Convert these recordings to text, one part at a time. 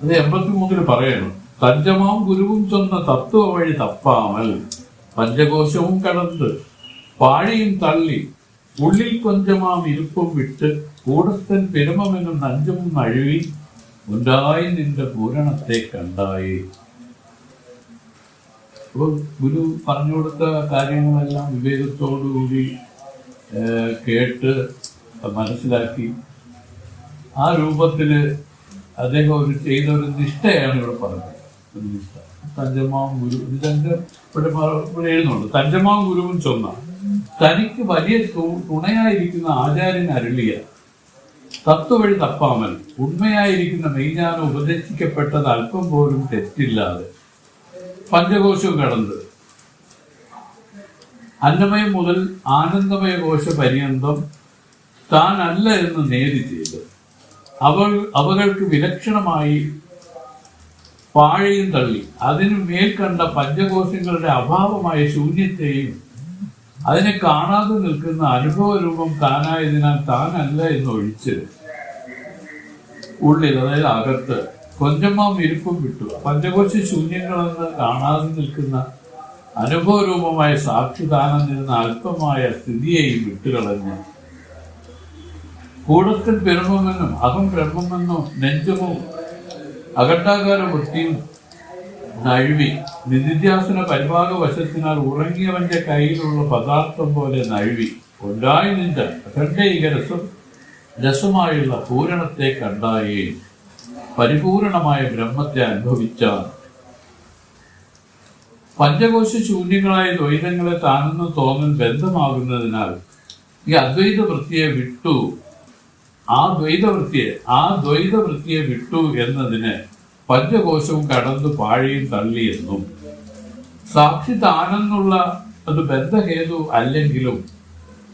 അത് 83 പറയണം. തഞ്ചമാം ഗുരുവും ചൊന്ന തത്വ വഴി തപ്പാമൽ പഞ്ചകോശവും കടന്ന് പാഴിയും തള്ളി ഉള്ളിൽ കൊഞ്ചമാം ഇരുപ്പും വിട്ട് കൂടസ്ഥൻ പെരുമമെന്നും നഞ്ചവും നഴുവി ഉണ്ടായി നിന്റെ പൂരണത്തെ കണ്ടായി. അപ്പോൾ ഗുരു പറഞ്ഞു കൊടുത്ത കാര്യങ്ങളെല്ലാം വിവേകത്തോടുകൂടി കേട്ട് മനസ്സിലാക്കി ആ രൂപത്തില് അദ്ദേഹം ചെയ്ത ഒരു നിഷ്ഠയാണ് ഇവിടെ പറഞ്ഞത്. ഒരു നിഷ്ഠ തഞ്ചമാം ഗുരു, ഇതെന്റെ ഇവിടെ എഴുതുന്നുണ്ട്. തഞ്ചമാം ഗുരുവും ചൊന്ന തനിക്ക് വലിയ തുണയായിരിക്കുന്ന ആചാര്യൻ അരുളിയ തത്വവഴി തപ്പാമൽ ഉണ്മയായിരിക്കുന്ന മെയ്ஞாനം ഉപദേശിക്കപ്പെട്ടത് അല്പം പോലും തെറ്റില്ലാതെ പഞ്ചകോശവും കടന്ന് അന്നമയം മുതൽ ആനന്ദമയ കോശ പര്യന്തം താൻ അല്ല എന്ന് നേരി ചെയ്ത് അവകൾക്ക് വിലക്ഷണമായി പാഴയും തള്ളി അതിനു മേൽ കണ്ട പഞ്ചകോശങ്ങളുടെ അഭാവമായ ശൂന്യത്തെയും അതിനെ കാണാതെ നിൽക്കുന്ന അനുഭവ രൂപം താനായതിനാൽ താനല്ല എന്ന് ഒഴിച്ച് ഉള്ളിൽ, അതായത് അകത്ത് കൊഞ്ചമാം ഇരുപ്പും വിട്ടു പഞ്ചകോശ ശൂന്യങ്ങളെന്ന് കാണാതെ നിൽക്കുന്ന അനുഭവ രൂപമായ സാക്ഷിദാനം നിന്ന അല്പമായ സ്ഥിതിയെയും വിട്ടുകളഞ്ഞ് കൂടത്തിൽ പെരുമെന്നും അഹം ബ്രഹ്മമെന്നോ നെഞ്ചമോ അഖണ്ഡാകാര വൃത്തിയും നഴുവി നിധിധ്യാസന പരിഭാഗ വശത്തിനാൽ ഉറങ്ങിയവന്റെ കയ്യിലുള്ള പദാർത്ഥം പോലെ നഴുവി ഉണ്ടായി നിன்ற അഖണ്ഡൈക രസമായുള്ള പൂരണത്തെ കണ്ടായേ പരിപൂർണമായ ബ്രഹ്മത്തെ അനുഭവിച്ചാൽ പഞ്ചകോശ ശൂന്യങ്ങളായ ദ്വൈതങ്ങളെ താനെന്ന് തോന്നൽ ബന്ധമാകുന്നതിനാൽ ഈ അദ്വൈത വൃത്തിയെ വിട്ടു ആ ദ്വൈതവൃത്തിയെ വിട്ടു എന്നതിന് പഞ്ചകോശവും കടന്നു പാഴിയും തള്ളി എന്നും സാക്ഷി താനെന്നുള്ള അത് ബന്ധഹേതു അല്ലെങ്കിലും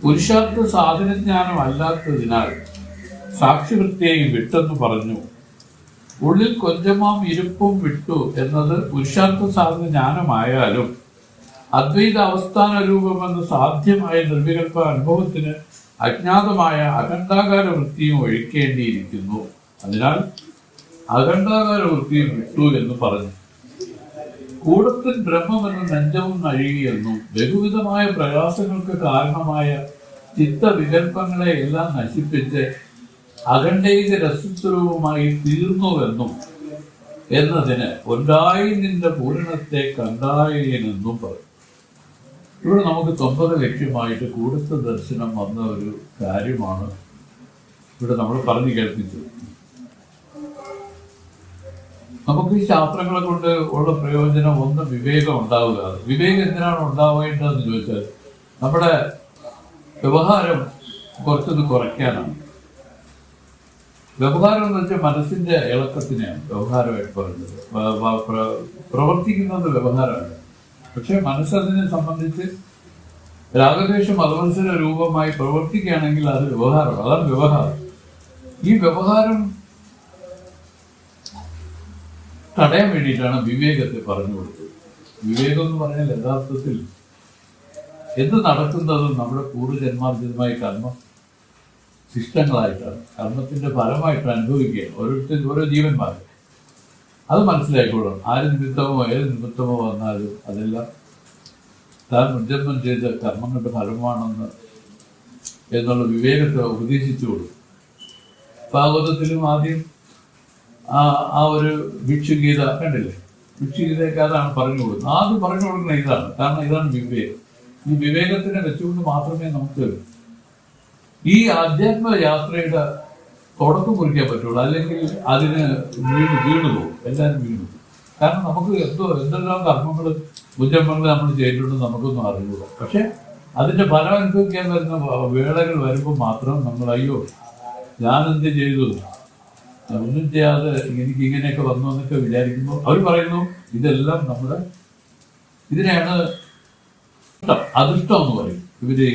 പുരുഷാർത്ഥ സാധനജ്ഞാനം അല്ലാത്തതിനാൽ സാക്ഷിവൃത്തിയെയും വിട്ടെന്ന് പറഞ്ഞു. ഉള്ളിൽ കൊഞ്ചമാം ഇരുപ്പും വിട്ടു എന്നത് പുരുഷാർത്ഥ സാധന ജ്ഞാനമായാലും അദ്വൈത അവസ്ഥാന രൂപമെന്ന് സാധ്യമായ നിർവികൽപ്പ അനുഭവത്തിന് അജ്ഞാതമായ അഖണ്ഡാകാര വൃത്തിയും ഒഴിക്കേണ്ടിയിരിക്കുന്നു. അതിനാൽ അഖണ്ഡാകാര വൃത്തിയും വിട്ടു എന്ന് പറഞ്ഞു. കൂടത്തിൽ ബ്രഹ്മമെന്ന നെഞ്ചവും നഴുകിയെന്നും ബഹുവിധമായ പ്രയാസങ്ങൾക്ക് കാരണമായ ചിത്തവികൽപ്പങ്ങളെ എല്ലാം നശിപ്പിച്ച് അഖണ്ഡൈക രസസ്വരൂപമായി തീർന്നുവെന്നും എന്നതിന് ഉണ്ടായി നിന്റെ പൂരണത്തെ കണ്ടായെന്നും പറഞ്ഞു. ഇവിടെ നമുക്ക് 90 ലക്ഷ്യമായിട്ട് കൂടസ്ഥ ദർശനം വന്ന ഒരു കാര്യമാണ് ഇവിടെ നമ്മൾ പറഞ്ഞു കേൾപ്പിച്ചത്. നമുക്ക് ഈ ശാസ്ത്രങ്ങളെ കൊണ്ട് ഉള്ള പ്രയോജനം ഒന്ന് വിവേകം ഉണ്ടാവുക. വിവേകം എന്തിനാണ് ഉണ്ടാവേണ്ടതെന്ന് ചോദിച്ചാൽ നമ്മുടെ വ്യവഹാരം കുറച്ചൊന്ന് കുറയ്ക്കാനാണ്. വ്യവഹാരം എന്ന് വെച്ചാൽ മനസ്സിന്റെ ഇളക്കത്തിനെയാണ് വ്യവഹാരമായിട്ട് പറയുന്നത്. പ്രവർത്തിക്കുന്നത് വ്യവഹാരമാണ്. പക്ഷെ മനസ്സതിനെ സംബന്ധിച്ച് രാഗദ്വേഷ മതമത്സര രൂപമായി പ്രവർത്തിക്കുകയാണെങ്കിൽ അത് വ്യവഹാരമാണ്. അതാണ് വ്യവഹാരം. ഈ വ്യവഹാരം തടയാൻ വേണ്ടിയിട്ടാണ് വിവേകത്തെ പറഞ്ഞു കൊടുത്തത്. വിവേകം എന്ന് പറഞ്ഞാൽ യഥാർത്ഥത്തിൽ എന്ത് നടക്കുന്നതും നമ്മുടെ പൂർവ്വജന്മാർജിതമായ കർമ്മ ശിഷ്ടങ്ങളായിട്ടാണ്, കർമ്മത്തിന്റെ ഫലമായിട്ട് അനുഭവിക്കുകയാണ് ഓരോരുത്തരും ഓരോ ജീവന്മാർ. അത് മനസ്സിലായിക്കോളും. ആര് നിമിത്തമോ ഏത് നിമിത്തമോ വന്നാലും അതെല്ലാം താൻ മുൻജന്മം ചെയ്ത കർമ്മങ്ങളുടെ ഫലമാണെന്ന് എന്നുള്ള വിവേകത്തെ ഉപദേശിച്ചു കൊടുക്കും. ഭാഗവതത്തിലും ആദ്യം ആ ഒരു ഭിക്ഷുഗീത കണ്ടില്ലേ? ഭിക്ഷുഗീതയൊക്കെ അതാണ് പറഞ്ഞു കൊടുക്കുന്നത്. ആദ്യം പറഞ്ഞു കൊടുക്കുന്ന ഇതാണ്. കാരണം ഇതാണ് വിവേകം. ഈ വിവേകത്തിനെ വെച്ചുകൊണ്ട് മാത്രമേ നമുക്ക് ഈ ആധ്യാത്മ യാത്രയുടെ തുടക്കം കുറിക്കാൻ പറ്റുള്ളൂ. അല്ലെങ്കിൽ അതിന് വീണു പോകും, എല്ലാവരും വീണു പോകും. കാരണം നമുക്ക് എന്തെല്ലാം കർമ്മങ്ങൾ മുൻജന്മങ്ങൾ നമ്മൾ ചെയ്തിട്ടുണ്ടെന്ന് നമുക്കൊന്നും അറിയില്ല. പക്ഷെ അതിന്റെ ഫലം അനുഭവിക്കാൻ വരുന്ന വേളകൾ വരുമ്പോൾ മാത്രം നമ്മൾ അയ്യോ ഞാനെന്ത് ചെയ്തു, ഒന്നും ചെയ്യാതെ എനിക്ക് ഇങ്ങനെയൊക്കെ വന്നു എന്നൊക്കെ വിചാരിക്കുമ്പോൾ അവർ പറയുന്നു ഇതെല്ലാം നമ്മുടെ ഇതിനെയാണ് അദൃഷ്ടം എന്ന് പറയും. ഇവര്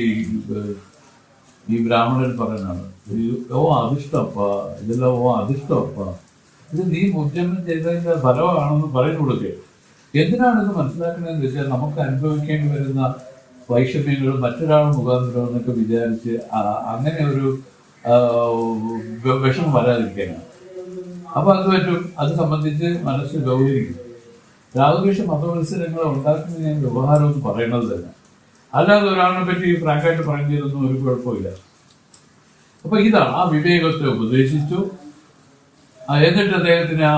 ഈ ബ്രാഹ്മണൻ പറയുന്നതാണ് അധിഷ്ടപ്പ, ഇതെല്ലാം അധിഷ്ടപ്പ, ഇത് നീ മുൻജന്മം ചെയ്തതിന്റെ ഫലമാണെന്ന് പറഞ്ഞു കൊടുക്കുക. എന്തിനാണ് ഇത് മനസ്സിലാക്കണമെന്ന് വെച്ചാൽ നമുക്ക് അനുഭവിക്കേണ്ടി വരുന്ന വൈഷമ്യങ്ങൾ മറ്റൊരാൾ മുഖാന്തരം എന്നൊക്കെ വിചാരിച്ച് അങ്ങനെ ഒരു വിഷമം വരാതിരിക്കാനാണ്. അപ്പൊ അത് പറ്റും. അത് സംബന്ധിച്ച് മനസ്സ് ഗൗരവിക്കും. രാഗദ്വേഷ മതമത്സരങ്ങൾ ഉണ്ടാക്കുന്ന ഞാൻ വ്യവഹാരം എന്ന് പറയുന്നത് തന്നെ, അല്ലാതെ ഒരാളിനെ പറ്റി ഫ്രാങ്കായിട്ട് പറഞ്ഞതൊന്നും ഒരു കുഴപ്പമില്ല. അപ്പൊ ഇതാണ് ആ വിവേകത്തെ ഉപദേശിച്ചു. എന്നിട്ട് അദ്ദേഹത്തിന് ആ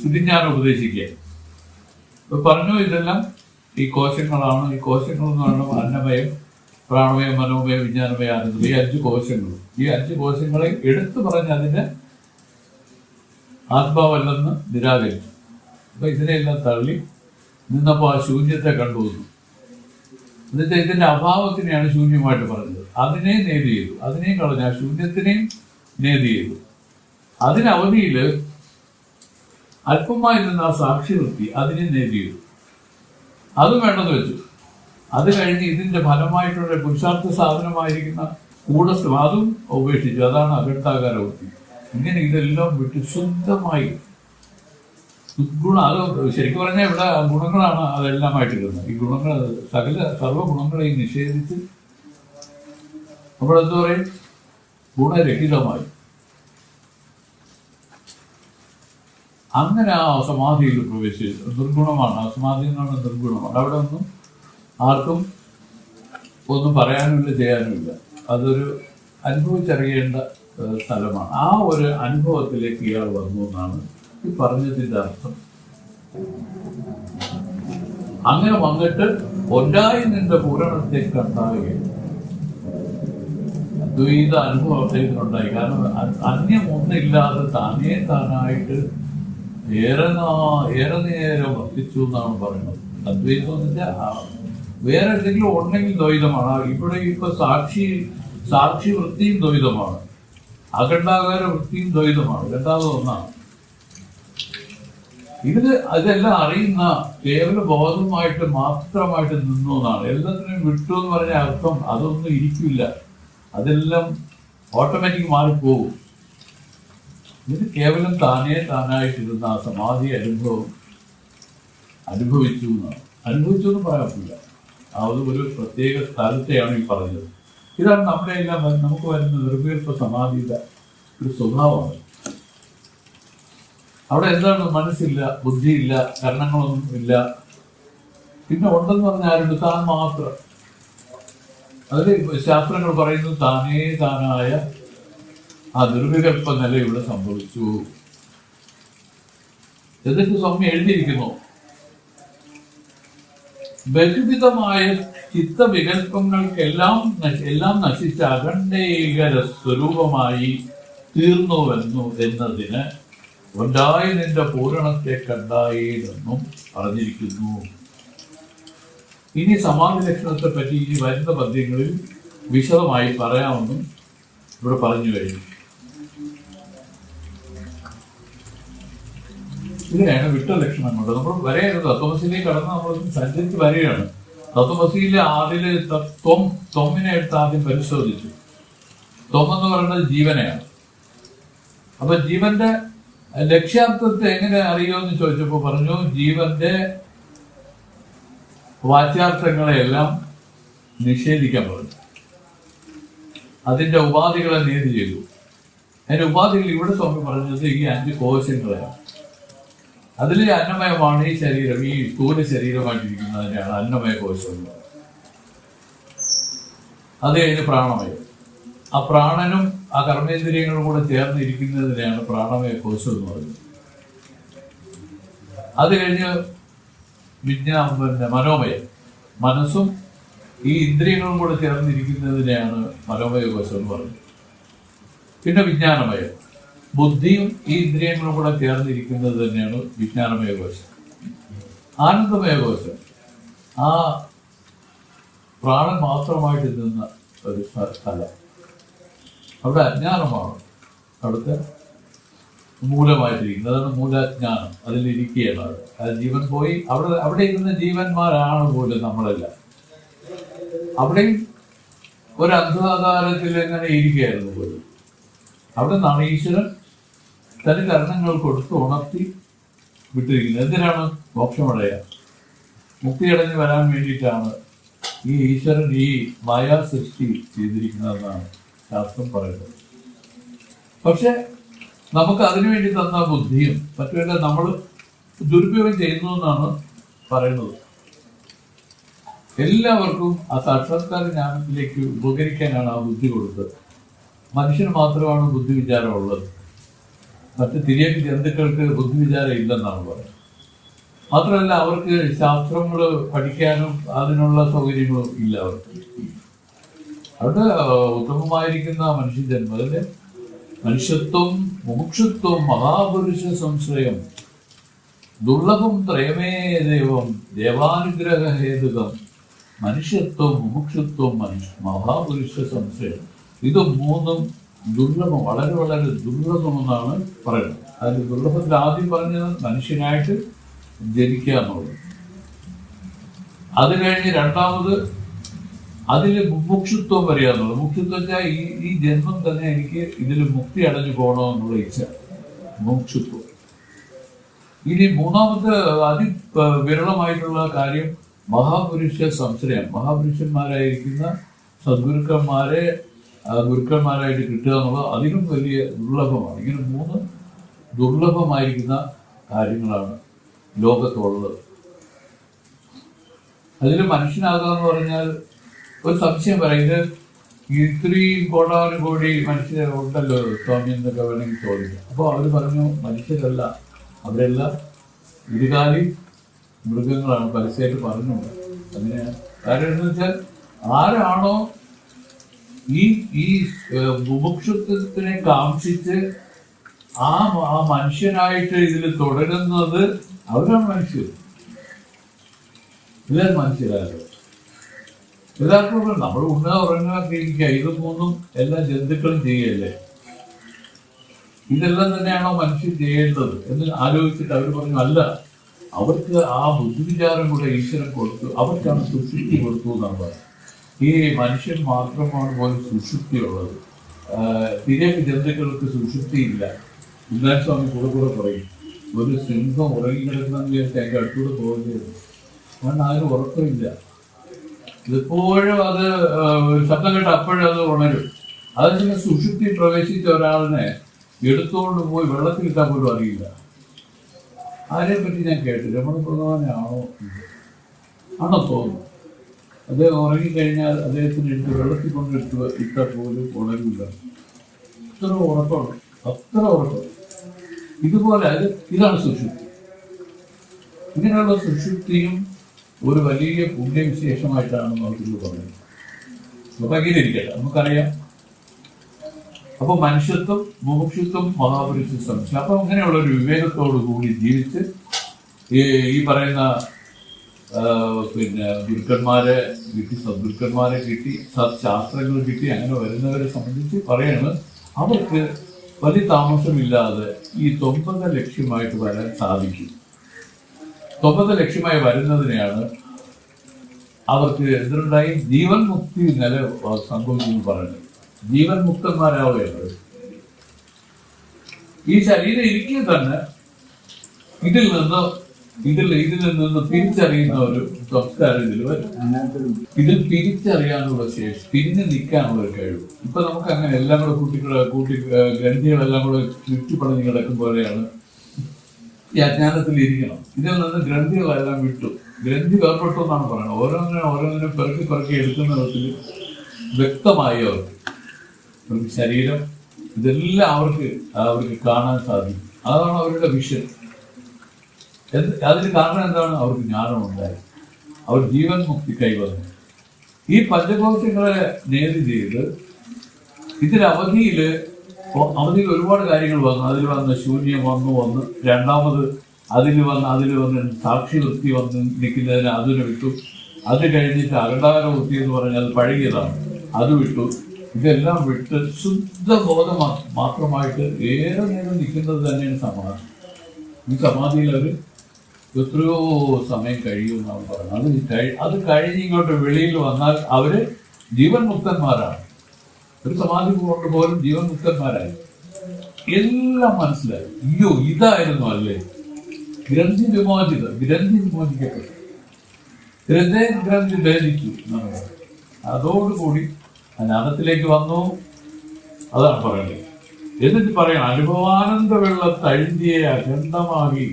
സുതിജ്ഞാനം ഉപദേശിക്കുക പറഞ്ഞു. ഇതെല്ലാം ഈ കോശങ്ങളാണ്. ഈ കോശങ്ങൾ എന്ന് പറയുന്നത് അന്നമയം, പ്രാണമയം, മനോമയം, വിജ്ഞാനമയം, ആനന്ദമയം, ഈ 5 കോശങ്ങളും. ഈ 5 കോശങ്ങളെ എടുത്തു പറഞ്ഞ് അതിന്റെ ആത്മാവല്ലെന്ന് നിരാകരിച്ചു. അപ്പൊ ഇതിനെല്ലാം തള്ളി നിന്നപ്പോ ആ ശൂന്യത്തെ കണ്ടുവന്നു. എന്നിട്ട് ഇതിന്റെ അഭാവത്തിനെയാണ് ശൂന്യമായിട്ട് പറഞ്ഞത്. അതിനെ നേതി ചെയ്തു, അതിനെയും കളഞ്ഞു, ആ ശൂന്യത്തിനെയും നേതി ചെയ്തു. അതിനവധിയില് അല്പമായി നിന്ന് ആ സാക്ഷിവൃത്തി അതിനെ നേതി ചെയ്തു. അതും വേണ്ടെന്ന് വെച്ചു. അത് കഴിഞ്ഞ് ഇതിന്റെ ഫലമായിട്ടുള്ള പുരുഷാർത്ഥ സാധനമായിരിക്കുന്ന കൂടസ്ഥം അതും ഉപേക്ഷിച്ചു. അതാണ് അകട്ടാകാര വൃത്തി. ഇങ്ങനെ ഇതെല്ലാം വിട്ട് ശുദ്ധമായി ഗുണം. അത് ശരിക്കും പറഞ്ഞാൽ ഇവിടെ ഗുണങ്ങളാണ് അതെല്ലാമായിട്ടിരുന്നത്. ഈ ഗുണങ്ങൾ സർവ്വഗുണങ്ങളെയും നിഷേധിച്ച് നമ്മളെന്താ പറയും, ഗുണരഹിതമായി. അങ്ങനെ ആ സമാധിയിൽ പ്രവേശിച്ചു. നിർഗുണമാണ് ആ സമാധി എന്നാണ്, നിർഗുണമാണ്. അവിടെ ഒന്നും ആർക്കും ഒന്നും പറയാനുമില്ല, ചെയ്യാനുമില്ല. അതൊരു അനുഭവിച്ചറിയേണ്ട സ്ഥലമാണ്. ആ ഒരു അനുഭവത്തിലേക്ക് ഇയാൾ വന്നു എന്നാണ് ഈ പറഞ്ഞതിന്റെ അർത്ഥം. അങ്ങനെ വന്നിട്ട് ഒന്നായി നിന്റെ പൂരണത്തെ കണ്ടാകുകയും അദ്വൈത അനുഭവം അദ്ദേഹത്തിനുണ്ടായി. കാരണം അന്യം ഒന്നില്ലാതെ താനേ താനായിട്ട് ഏറെ നേരം വർത്തിച്ചു എന്നാണ് പറയുന്നത്. അദ്വൈതത്തിന്റെ വേറെ എന്തെങ്കിലും ഉണ്ടെങ്കിൽ ദ്വൈതമാണ്. ഇവിടെ ഇപ്പൊ സാക്ഷി വൃത്തിയും ദ്വൈതമാണ്, അഖണ്ഡാകാര വൃത്തിയും ദ്വൈതമാണ്. രണ്ടാമത് ഒന്നാണ്. അതെല്ലാം അറിയുന്ന കേവല ബോധമായിട്ട് മാത്രമായിട്ട് നിന്നു എന്നാണ്. എല്ലാത്തിനും വിട്ടു എന്ന് പറഞ്ഞ അർത്ഥം അതൊന്നും ഇരിക്കില്ല, അതെല്ലാം ഓട്ടോമാറ്റിക് മാറിപ്പോകും. ഇത് കേവലം താനായിട്ടിരുന്ന ആ സമാധി അനുഭവം അനുഭവിച്ചു എന്നാണ്. അനുഭവിച്ചു എന്ന് പറയാൻ പറ്റില്ല, അത് ഒരു പ്രത്യേക സ്ഥലത്തെയാണ് ഈ പറഞ്ഞത്. ഇതാണ് നമ്മുടെ എല്ലാം നമുക്ക് വരുന്ന നിർവികൽപ്പ സമാധിയുടെ ഒരു സ്വഭാവമാണ്. അവിടെ എന്താണ്, മനസ്സില്ല, ബുദ്ധിയില്ല, കരണങ്ങളൊന്നും ഇല്ല. പിന്നെ ഉണ്ടെന്ന് പറഞ്ഞാൽ ആരുണ്ട്, താൻ മാത്രം. അതിൽ ശാസ്ത്രങ്ങൾ പറയുന്നത് താനായ ആ നിർവികൽപ്പ നില ഇവിടെ സംഭവിച്ചു. എന്നിട്ട് സ്വാമി എഴുതിയിരിക്കുന്നു, ബഹുവിധമായ ചിത്തവികല്പങ്ങൾക്കെല്ലാം നശിച്ച അഖണ്ഡേകര സ്വരൂപമായി തീർന്നുവെന്നു എന്നതിന് ഉണ്ടായി നിന്റെ പൂരണത്തെ കണ്ടായി എന്നും പറഞ്ഞിരിക്കുന്നു. ഇനി സമാധി ലക്ഷണത്തെ പറ്റി ഇനി വരുന്ന പദ്യങ്ങളിൽ വിശദമായി പറയാമെന്നും ഇവിടെ പറഞ്ഞു കഴിഞ്ഞു. ഇതിനെയാണ് വിട്ട ലക്ഷണങ്ങൾ. നമ്മൾ വരെയായിരുന്നു തത്വമസിയിലേക്ക് കടന്ന് നമ്മൾ സഞ്ചരിച്ച് വരികയാണ്. തത്വമസിയിലെ ആദ്യ ത്വമിനെ എടുത്ത് ആദ്യം പരിശോധിച്ചു. ത്വം എന്ന് പറയുന്നത് ജീവനെയാണ്. അപ്പൊ ജീവന്റെ ലക്ഷ്യാർത്ഥത്തെ എങ്ങനെ അറിയുമെന്ന് ചോദിച്ചപ്പോ പറഞ്ഞു, ജീവന്റെ വാച്യാർത്ഥങ്ങളെയെല്ലാം നിഷേധിക്കാൻ പറഞ്ഞു. അതിന്റെ ഉപാധികളെ നേതി ചെയ്തു. അതിന്റെ ഉപാധികൾ ഇവിടെ സ്വാമി പറഞ്ഞത് ഈ 5 കോശങ്ങളെയാണ്. അതിൽ അന്നമയമാണ് ഈ ശരീരം, ഈ സ്ഥൂല ശരീരമായിട്ടിരിക്കുന്നതിനെയാണ് അന്നമയ കോശം എന്ന് പറയുന്നത്. അത് കഴിഞ്ഞ് പ്രാണമയം, ആ പ്രാണനും ആ കർമ്മേന്ദ്രിയങ്ങളും കൂടെ ചേർന്നിരിക്കുന്നതിനെയാണ് പ്രാണമയ കോശം എന്ന് പറയുന്നത്. അത് കഴിഞ്ഞ് മനോമയം, മനസ്സും ഈ ഇന്ദ്രിയങ്ങളും കൂടെ ചേർന്നിരിക്കുന്നതിനെയാണ് മനോമയ കോശം എന്ന് പറയുന്നത്. പിന്നെ വിജ്ഞാനമയം, ബുദ്ധിയും ഈ ഇന്ദ്രിയങ്ങളും കൂടെ ചേർന്നിരിക്കുന്നത് തന്നെയാണ് വിജ്ഞാനമയ കോശം. ആനന്ദമയ കോശം ആ പ്രാണൻ മാത്രമായിട്ട് നിന്ന ഒരു സ്ഥലം. അവിടെ അജ്ഞാനമാണ് അവിടുത്തെ മൂലമായിട്ടിരിക്കുന്നത്. അതാണ് മൂലാജ്ഞാനം. അതിലിരിക്കുകയാണ്. അത് ജീവൻ പോയി അവിടെ ഇരുന്ന ജീവന്മാരാണ് പോലും നമ്മളെല്ലാം. അവിടെയും ഒരു അന്ധകാരത്തിൽ എങ്ങനെ ഇരിക്കുകയായിരുന്നു പോലും. അവിടെ നിന്നാണ് ഈശ്വരൻ തന്റെ കരണങ്ങൾ കൊടുത്ത് ഉണർത്തി വിട്ടിരിക്കുന്നത്. എന്തിനാണ്? മോക്ഷമടയാൻ, മുക്തിയടഞ്ഞ് വരാൻ വേണ്ടിയിട്ടാണ് ഈ ഈശ്വരൻ ഈ മായാ സൃഷ്ടി ചെയ്തിരിക്കുന്നതെന്നാണ് ശാസ്ത്രം പറയുന്നത്. പക്ഷെ നമുക്ക് അതിനുവേണ്ടി തന്ന ബുദ്ധിയും മറ്റുമല്ല നമ്മൾ ദുരുപയോഗം ചെയ്യുന്നു എന്നാണ് പറയുന്നത്. എല്ലാവർക്കും ആ സാക്ഷാത്കാര ജ്ഞാനത്തിലേക്ക് ഉപകരിക്കാനാണ് ആ ബുദ്ധി കൊടുത്തത്. മനുഷ്യന് മാത്രമാണ് ബുദ്ധി വിചാരം ഉള്ളത്. മറ്റ് തിരിയക്ക് ജന്തുക്കൾക്ക് ബുദ്ധി വിചാരം ഇല്ലെന്നാണ് പറയുന്നത്. മാത്രമല്ല അവർക്ക് ശാസ്ത്രങ്ങൾ പഠിക്കാനും അതിനുള്ള സൗകര്യങ്ങളും ഇല്ല അവർക്ക്. അവിടെ ഉത്തമമായിരിക്കുന്ന മനുഷ്യജന്മം, അതിന്റെ മനുഷ്യത്വം, മുമുക്ഷുത്വം, മഹാപുരുഷ സംശ്രയം, ദുർലഭം ത്രയമേ ദൈവം, ദേവാനുഗ്രഹ ഹേതുകം, മനുഷ്യത്വം, മുമുക്ഷുത്വം, മഹാപുരുഷ സംശ്രയം. ഇത് മൂന്നും ദുർലഭം, വളരെ വളരെ ദുർലഭമെന്നാണ് പറയുന്നത്. അതിൽ ദുർലഭത്തിൽ ആദ്യം പറഞ്ഞത് മനുഷ്യനായിട്ട് ജനിക്കുക എന്നുള്ളത്. അത് കഴിഞ്ഞ് രണ്ടാമത് അതിൽ മുമുക്ഷുത്വം വരിക എന്നുള്ളത്. മുമുക്ഷുത്വം വെച്ചാൽ ഈ ജന്മം തന്നെ എനിക്ക് ഇതിൽ മുക്തി അടഞ്ഞു പോകണമെന്നുള്ള ഇച്ഛ, മുമുക്ഷുത്വം. ഇനി മൂന്നാമത്തെ അതിവിരളമായിട്ടുള്ള കാര്യം മഹാപുരുഷ സംശ്രയം. മഹാപുരുഷന്മാരായിരിക്കുന്ന സദ്ഗുരുക്കന്മാരെ ഗുരുക്കന്മാരായിട്ട് കിട്ടുക എന്നുള്ളത് അതിനും വലിയ ദുർലഭമാണ്. ഇങ്ങനെ മൂന്ന് ദുർലഭമായിരിക്കുന്ന കാര്യങ്ങളാണ് ലോകത്തുള്ളത്. അതിൽ മനുഷ്യനാകുക എന്ന് പറഞ്ഞാൽ ഒരു സംശയം പറയാം, ഇത് ഇത്രയും കോടാനുകോടി മനുഷ്യർ ഉണ്ടല്ലോ സ്വാമി എന്നൊക്കെ വേണമെങ്കിൽ ചോദിക്കാം. അപ്പോൾ അവർ പറഞ്ഞു മനുഷ്യരല്ല, അവരെല്ലാം ഇരുകാലി മൃഗങ്ങളാണ്. പരസ്യമായിട്ട് പറഞ്ഞു. അങ്ങനെയാണ്. കാര്യം എന്ന് വെച്ചാൽ ആരാണോ ഈ മുമുക്ഷത്വത്തിനെ കാംക്ഷിച്ച് ആ മനുഷ്യനായിട്ട് ഇതിൽ തുടരുന്നത് അവരാണ് മനുഷ്യർ. എല്ലാവരും മനുഷ്യരാണ്. എല്ലാവർക്കും നമ്മൾ ഉണ്ണുക, ഉറങ്ങുക, ജീവിക്കുക, ഇത് മൂന്നും എല്ലാ ജന്തുക്കളും ചെയ്യല്ലേ. ഇതെല്ലാം തന്നെയാണോ മനുഷ്യൻ ചെയ്യേണ്ടത് എന്ന് ആലോചിച്ചിട്ട് അവർ പറഞ്ഞു അല്ല, അവർക്ക് ആ ബുദ്ധിവിചാരം കൂടെ ഈശ്വരൻ കൊടുത്തു, അവർക്കാണ് സുഷുപ്തി കൊടുത്തു എന്നാണ് പറയുന്നത്. ഈ മനുഷ്യൻ മാത്രമാണ് പോലും സുഷുപ്തിയുള്ളത്. തിരക്ക് ജന്തുക്കൾക്ക് സുഷുപ്തിയില്ല. ഉല്ലാൻ സ്വാമി കൂടെ പറയും, ഒരു സിംഹം ഉറങ്ങിക്കിടക്കുന്ന വിചാരിച്ച് അതിൻ്റെ അടുത്തൂടെ പോകുന്നത്. കാരണം അതിന് ഉറക്കമില്ല. ഇതെപ്പോഴും അത് ശബ്ദം കേട്ട് അപ്പോഴും അത് ഉണരും. അതിന് സുഷുപ്തി പ്രവേശിച്ച ഒരാളിനെ എടുത്തുകൊണ്ട് പോയി വെള്ളത്തിലിട്ടാൽ പോലും അറിയില്ല. ആരെ പറ്റി ഞാൻ കേട്ടു, രമണ ഭഗവാനാണോ ആണോ തോന്നുന്നു. അദ്ദേഹം ഉറങ്ങിക്കഴിഞ്ഞാൽ അദ്ദേഹത്തിന് എടുത്ത് വെള്ളത്തിൽ കൊണ്ട് ഇട്ടാൽ പോലും ഉണരില്ല. അത്ര ഉറക്കമാണ്, അത്ര ഉറക്കം. ഇതുപോലെ ഇതാണ് സുഷുപ്തി. ഇങ്ങനെയുള്ള സുഷുപ്തിയും ഒരു വലിയ പുണ്യവിശേഷമായിട്ടാണ് നമുക്കിത് പറയുന്നത്. അപ്പൊ അംഗീകരിക്കട്ടെ, നമുക്കറിയാം. അപ്പൊ മനുഷ്യത്വം, മുമുക്ഷുത്വം, മഹാപുരുഷ സംശയം. അപ്പൊ അങ്ങനെയുള്ള ഒരു വിവേകത്തോടു കൂടി ജീവിച്ച് ഈ പറയുന്ന ഗുരുക്കന്മാരെ കിട്ടി, സദ്ഗുരുക്കന്മാരെ കിട്ടി, സത്ശാസ്ത്രങ്ങൾ കിട്ടി, അങ്ങനെ വരുന്നവരെ സംബന്ധിച്ച് പറയുന്നത് അവർക്ക് വലിയ താമസമില്ലാതെ ഈ 9 ലക്ഷ്യമായിട്ട് വരാൻ സാധിക്കും. 9 ലക്ഷ്യമായി വരുന്നതിനെയാണ് അവർക്ക് എന്തുണ്ടായി ജീവൻ മുക്തി നില സംഭവിക്കുന്നു പറയുന്നത്. ജീവൻ മുക്തന്മാരാവുകയാണ്. ഈ ശരീരം ഇരിക്കുക തന്നെ ഇതിൽ നിന്ന് തിരിച്ചറിയുന്ന ഒരു സംസ്കാരം ഇതിൽ വരും. ഇതിൽ തിരിച്ചറിയാനുള്ള ശേഷി, തിരിഞ്ഞു നിൽക്കാനുള്ള ഒരു കഴിവ്. ഇപ്പൊ നമുക്ക് അങ്ങനെ എല്ലാം കൂടെ കൂട്ടി ഗ്രന്ഥികളെല്ലാം കൂടെ ചുറ്റിപ്പടഞ്ഞ് കിടക്കും പോലെയാണ് ഈ അജ്ഞാനത്തിൽ ഇരിക്കണം. ഇതിൽ നിന്ന് ഗ്രന്ഥികളെല്ലാം വിട്ടു, ഗ്രന്ഥി വേർപെട്ടു എന്നാണ് പറയുന്നത്. ഓരോന്നിനും പെറുക്കി എടുക്കുന്ന വിധത്തിൽ വ്യക്തമായി അവർക്ക് ശരീരം ഇതെല്ലാം അവർക്ക് കാണാൻ സാധിക്കും. അതാണ് അവരുടെ വിഷൻ. അതിന് കാരണം എന്താണ്? അവർക്ക് ജ്ഞാനമുണ്ടായി, അവർ ജീവൻ മുക്തി കൈവന്നു. ഈ പഞ്ചകോശങ്ങളെ നേരി ചെയ്ത് അവധിയിൽ ഒരുപാട് കാര്യങ്ങൾ വന്നു. അതിൽ വന്ന് ശൂന്യം വന്ന് രണ്ടാമത് അതിൽ വന്ന് സാക്ഷി വൃത്തി വന്ന് നിൽക്കുന്നതിന് അതിന് വിട്ടു. അത് കഴിഞ്ഞിട്ട് അകണ്ടാര വൃത്തി എന്ന് പറഞ്ഞാൽ അത് പഴകിയതാണ്, അത് വിട്ടു. ഇതെല്ലാം വിട്ട് ശുദ്ധബോധം മാത്രമായിട്ട് ഏറെ നേരം നിൽക്കുന്നത് തന്നെയാണ് സമാധി. ഈ സമാധിയിൽ അവർ എത്രയോ സമയം കഴിയുമെന്നാണ് പറയുന്നത്. അത് കഴിഞ്ഞ് ഇങ്ങോട്ട് വെളിയിൽ വന്നാൽ അവര് ജീവൻ മുക്തന്മാരാണ്. ഒരു സമാധി കൊണ്ട് പോലും ജീവൻ മുക്തന്മാരായി. എല്ലാം മനസ്സിലായി. അയ്യോ ഇതായിരുന്നു അല്ലേ ഗ്രന്ഥി വിമോചിക്കപ്പെട്ടു, ഗ്രന്ഥി ഭേദിച്ചു എന്നാണ് പറയുന്നത്. അതോടുകൂടി ജ്ഞാനത്തിലേക്ക് വന്നു. അതാണ് പറയുന്നത്. എന്നിട്ട് പറയാം, അനുഭവാനന്ദ വെള്ളത്തഴുതിയെ അഖണ്ഡമാകി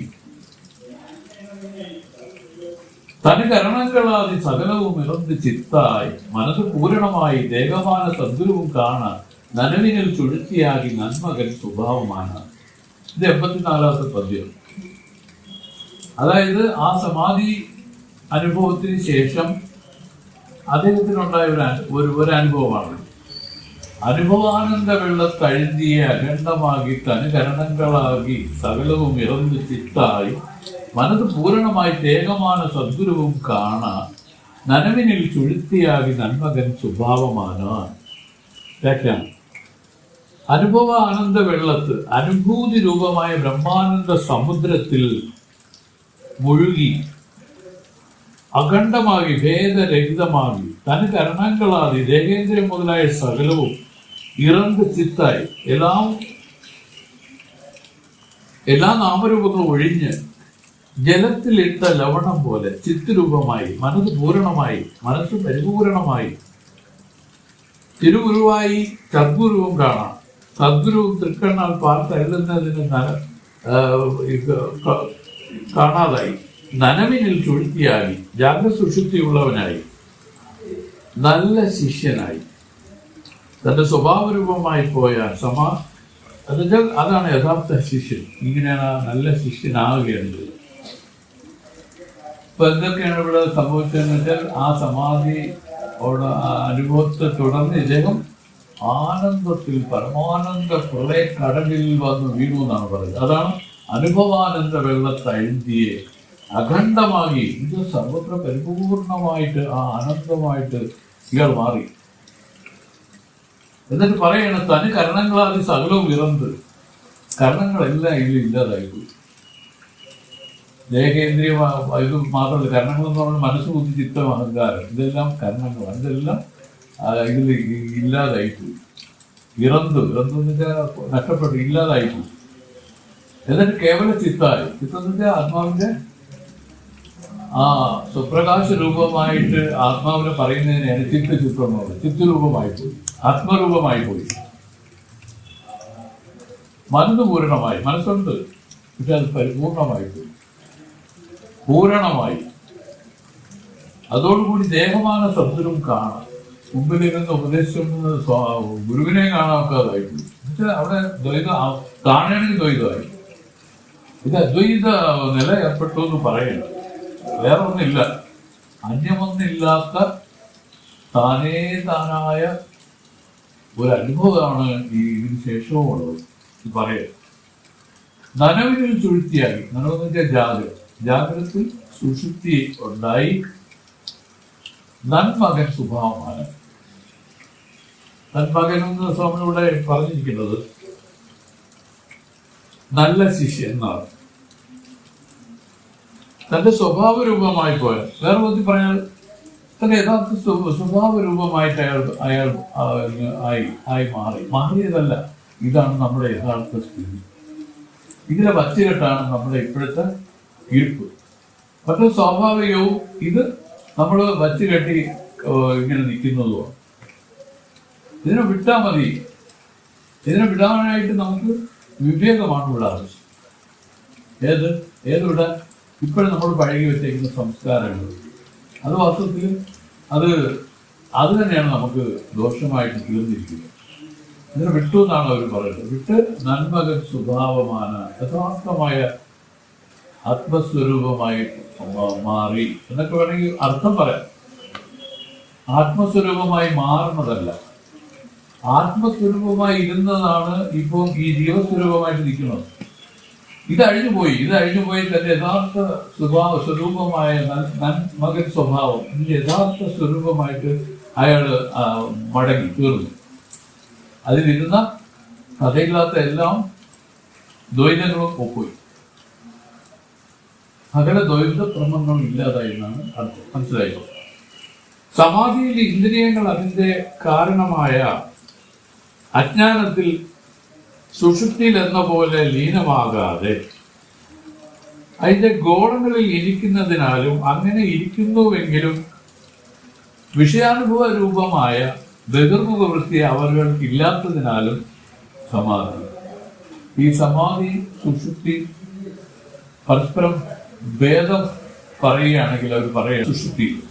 തനുകരണങ്ങളാതി സകലവും ഇറന്ന് ചിത്തായി മനസ്സ് പൂരണമായി ദേഹമാന സദ്ഗുരുവും കാണാൻ നനവിനിൽ ചുഴുത്തിയാകി നന്മകൻ സ്വഭാവമാണ്. ഇത് 84ാമത്തെ പദ്യം. അതായത് ആ സമാധി അനുഭവത്തിന് ശേഷം അദ്ദേഹത്തിനുണ്ടായ ഒരു അനുഭവമാണ്. അനുഭവാനന്ദ വെള്ളത്തഴുതിയെ അഖണ്ഡമാകി തനുകരണങ്ങളാകി സകലവും ഇറന്ന് ചിത്തായി മനത് പൂരണമായി തേകமான സദ്ഗുരുവും കാണാൻ നനവിനിൽ ചുഴുത്തിയാകി നന്മകൻ സ്വഭാവമാണ്. വ്യാഖ്യാനം: അനുഭവ ആനന്ദ വെള്ളത്ത് അനുഭൂതി രൂപമായ ബ്രഹ്മാനന്ദ സമുദ്രത്തിൽ മുഴുകി അഖണ്ഡമാകി ഭേദരഹിതമാകി തന് കരണങ്ങളാതി ദേഹേന്ദ്രിയം മുതലായ സകലവും ഇറந்து ചിത്തായി എല്ലാ നാമരൂപങ്ങളും ഒഴിഞ്ഞ് ജലത്തിലിട്ട ലവണം പോലെ ചിത്തുരൂപമായി മനസ്സ് പൂരണമായി മനസ്സ് പരിപൂരണമായി തിരുഗുരുവായി സദ്ഗുരുവും കാണാം. സദ്ഗുരുവും തൃക്കണ്ണാൽ പാർത്തരുന്നതിന് കാണാതായി നനവിനിൽ ചുഴുത്തിയായി ജാഗ്രത സുഷുപ്തിയുള്ളവനായി നല്ല ശിഷ്യനായി തന്റെ സ്വഭാവരൂപമായി പോയ എന്നുവെച്ചാൽ അതാണ് യഥാർത്ഥ ശിഷ്യൻ. ഇങ്ങനെയാണ് നല്ല ശിഷ്യനാവുകയാണ്. ഇപ്പൊ എന്തൊക്കെയാണ് ഇവിടെ സംഭവിച്ചതെന്ന് വെച്ചാൽ ആ സമാധി അനുഭവത്തെ തുടർന്ന് ഇദ്ദേഹം ആനന്ദത്തിൽ പരമാനന്ദ പ്രളയ കടലിൽ വന്ന് വീണു എന്നാണ് പറയുന്നത്. അതാണ് അനുഭവാനന്ദ വെള്ളത്തഴുതിയെ അഖണ്ഡമാകി. ഇത് സർവത്ര പരിപൂർണമായിട്ട് ആ ആനന്ദമായിട്ട് ഇയാൾ മാറി. എന്നിട്ട് പറയണ തന് കരണങ്ങളാതി സകലവും ഇറന്ന് കരണങ്ങളെല്ലാം ഇതിൽ ഇല്ലാതായിപ്പോയി. ദേഹേന്ദ്രിയ ഇത് മാത്രമല്ല, കരണങ്ങളെന്ന് പറഞ്ഞാൽ മനസ്സ്, ബുദ്ധി, ചിത്തം, അഹങ്കാരം, ഇതെല്ലാം കരണങ്ങളാണ്. ഇതെല്ലാം ഇതിൽ ഇല്ലാതായിപ്പോയി. ഇറന്ന് നഷ്ടപ്പെട്ടു, ഇല്ലാതായിപ്പോയി. എന്നിട്ട് കേവല ചിത്തായി. ചിത്തത്തിന്റെ ആത്മാവിന്റെ ആ സുപ്രകാശ രൂപമായിട്ട് ആത്മാവിനെ പറയുന്നതിനെയാണ് ചിത്തം എന്ന് പറയുന്നത്. ചിത്തരൂപമായി പോയി, ആത്മരൂപമായി പോയി. മനസ്സ് പൂരണമായി, മനസ്സുണ്ട്, പക്ഷെ അത് പരിപൂർണമായി പോയി, പൂരണമായി. അതോടുകൂടി ദേഹമാന സദ്ഗുരും കാണാം. മുമ്പിലിരുന്ന് ഉപദേശിച്ചുകൊണ്ട് ഗുരുവിനെ കാണാക്കാതായിപ്പോയി. പക്ഷെ അവിടെ ദ്വൈതം കാണണമെങ്കിൽ ദ്വൈതമായി. ഇത് അദ്വൈത നില ഏർപ്പെട്ടു എന്ന് പറയുന്നത്. വേറെ ഒന്നില്ല, അന്യമൊന്നില്ലാത്ത താനായ ഒരു അനുഭവമാണ് ഇതിന് ശേഷവും ഉള്ളത്. പറയുന്നത് നനവിനിൽ ചുഴുത്തിയായി. നനവെന്ന് വെച്ചാൽ ജാഗ്രതത്തിൽ സുഷുപ്തി ഉണ്ടായി നന്മകൻ സ്വഭാവമാണ്. നന്മകൻ എന്ന് സ്വാമിയുടെ പറഞ്ഞിരിക്കുന്നത് നല്ല ശിഷ്യൻ എന്നാണ്. തന്റെ സ്വഭാവ രൂപമായി പോയ, വേറെ ബുദ്ധി പറഞ്ഞാൽ തന്റെ യഥാർത്ഥ സ്വഭാവ രൂപമായിട്ട് അയാൾ മാറിയതല്ല. ഇതാണ് നമ്മുടെ യഥാർത്ഥ സ്ഥിതി. ഇതിനെ വച്ചുകെട്ടാണ് നമ്മുടെ ഇപ്പോഴത്തെ ഇരിപ്പ്. മറ്റു സ്വാഭാവികവും ഇത് നമ്മൾ വച്ചുകെട്ടി ഇങ്ങനെ നിൽക്കുന്നതുമാണ്. ഇതിനെ വിട്ടാൽ മതി. ഇതിനെ വിടാനായിട്ട് നമുക്ക് വിവേകമാണ് ഇവിടെ ആവശ്യം. ഏത് വിടാൻ? ഇപ്പോഴും നമ്മൾ പഴകി വെച്ചേക്കുന്ന സംസ്കാരങ്ങൾ, അത് വാസ്തവത്തിൽ അത് തന്നെയാണ് നമുക്ക് ദോഷമായിട്ട് തീർന്നിരിക്കുന്നത്. ഇതിനെ വിട്ടു എന്നാണ് അവർ പറയുന്നത്. വിട്ട് നന്മകൻ സ്വഭാവമാണ്, യഥാർത്ഥമായ ആത്മസ്വരൂപമായി മാറി എന്നൊക്കെ വേണമെങ്കിൽ അർത്ഥം പറയാം. ആത്മസ്വരൂപമായി മാറുന്നതല്ല, ആത്മസ്വരൂപമായി ഇരുന്നതാണ് ഇപ്പോൾ ഈ ജീവസ്വരൂപമായിട്ട് നിൽക്കുന്നത്. ഇത് അഴിഞ്ഞു പോയി തന്റെ യഥാർത്ഥ സ്വരൂപമായ മകൻ സ്വഭാവം, ഇതിന്റെ യഥാർത്ഥ സ്വരൂപമായിട്ട് അയാൾ മടങ്ങി തീർന്നു. അതിലിരുന്ന കഥയില്ലാത്ത എല്ലാം ദ്വൈതങ്ങളും ഒപ്പോയി. സകല ദ്വൈത ക്രമങ്ങളും ഇല്ലാതായി എന്നാണ് അർത്ഥം. മനസ്സിലായോ? സമാധിയിൽ ഇന്ദ്രിയങ്ങൾ അതിന്റെ കാരണമായ അജ്ഞാനത്തിൽ സുഷുപ്തിയിൽ എന്ന പോലെ ലീനമാകാതെ അതിന്റെ ഗോളങ്ങളിൽ ഇരിക്കുന്നതിനാലും അങ്ങനെ ഇരിക്കുന്നുവെങ്കിലും വിഷയാനുഭവ രൂപമായ ബഹിർമുഖ വൃത്തി അവർക്ക് ഇല്ലാത്തതിനാലും സമാധി. ഈ സമാധി സുഷുപ്തി പരസ്പരം ഭേദം പറയുകയാണെങ്കിൽ അവർ പറയുക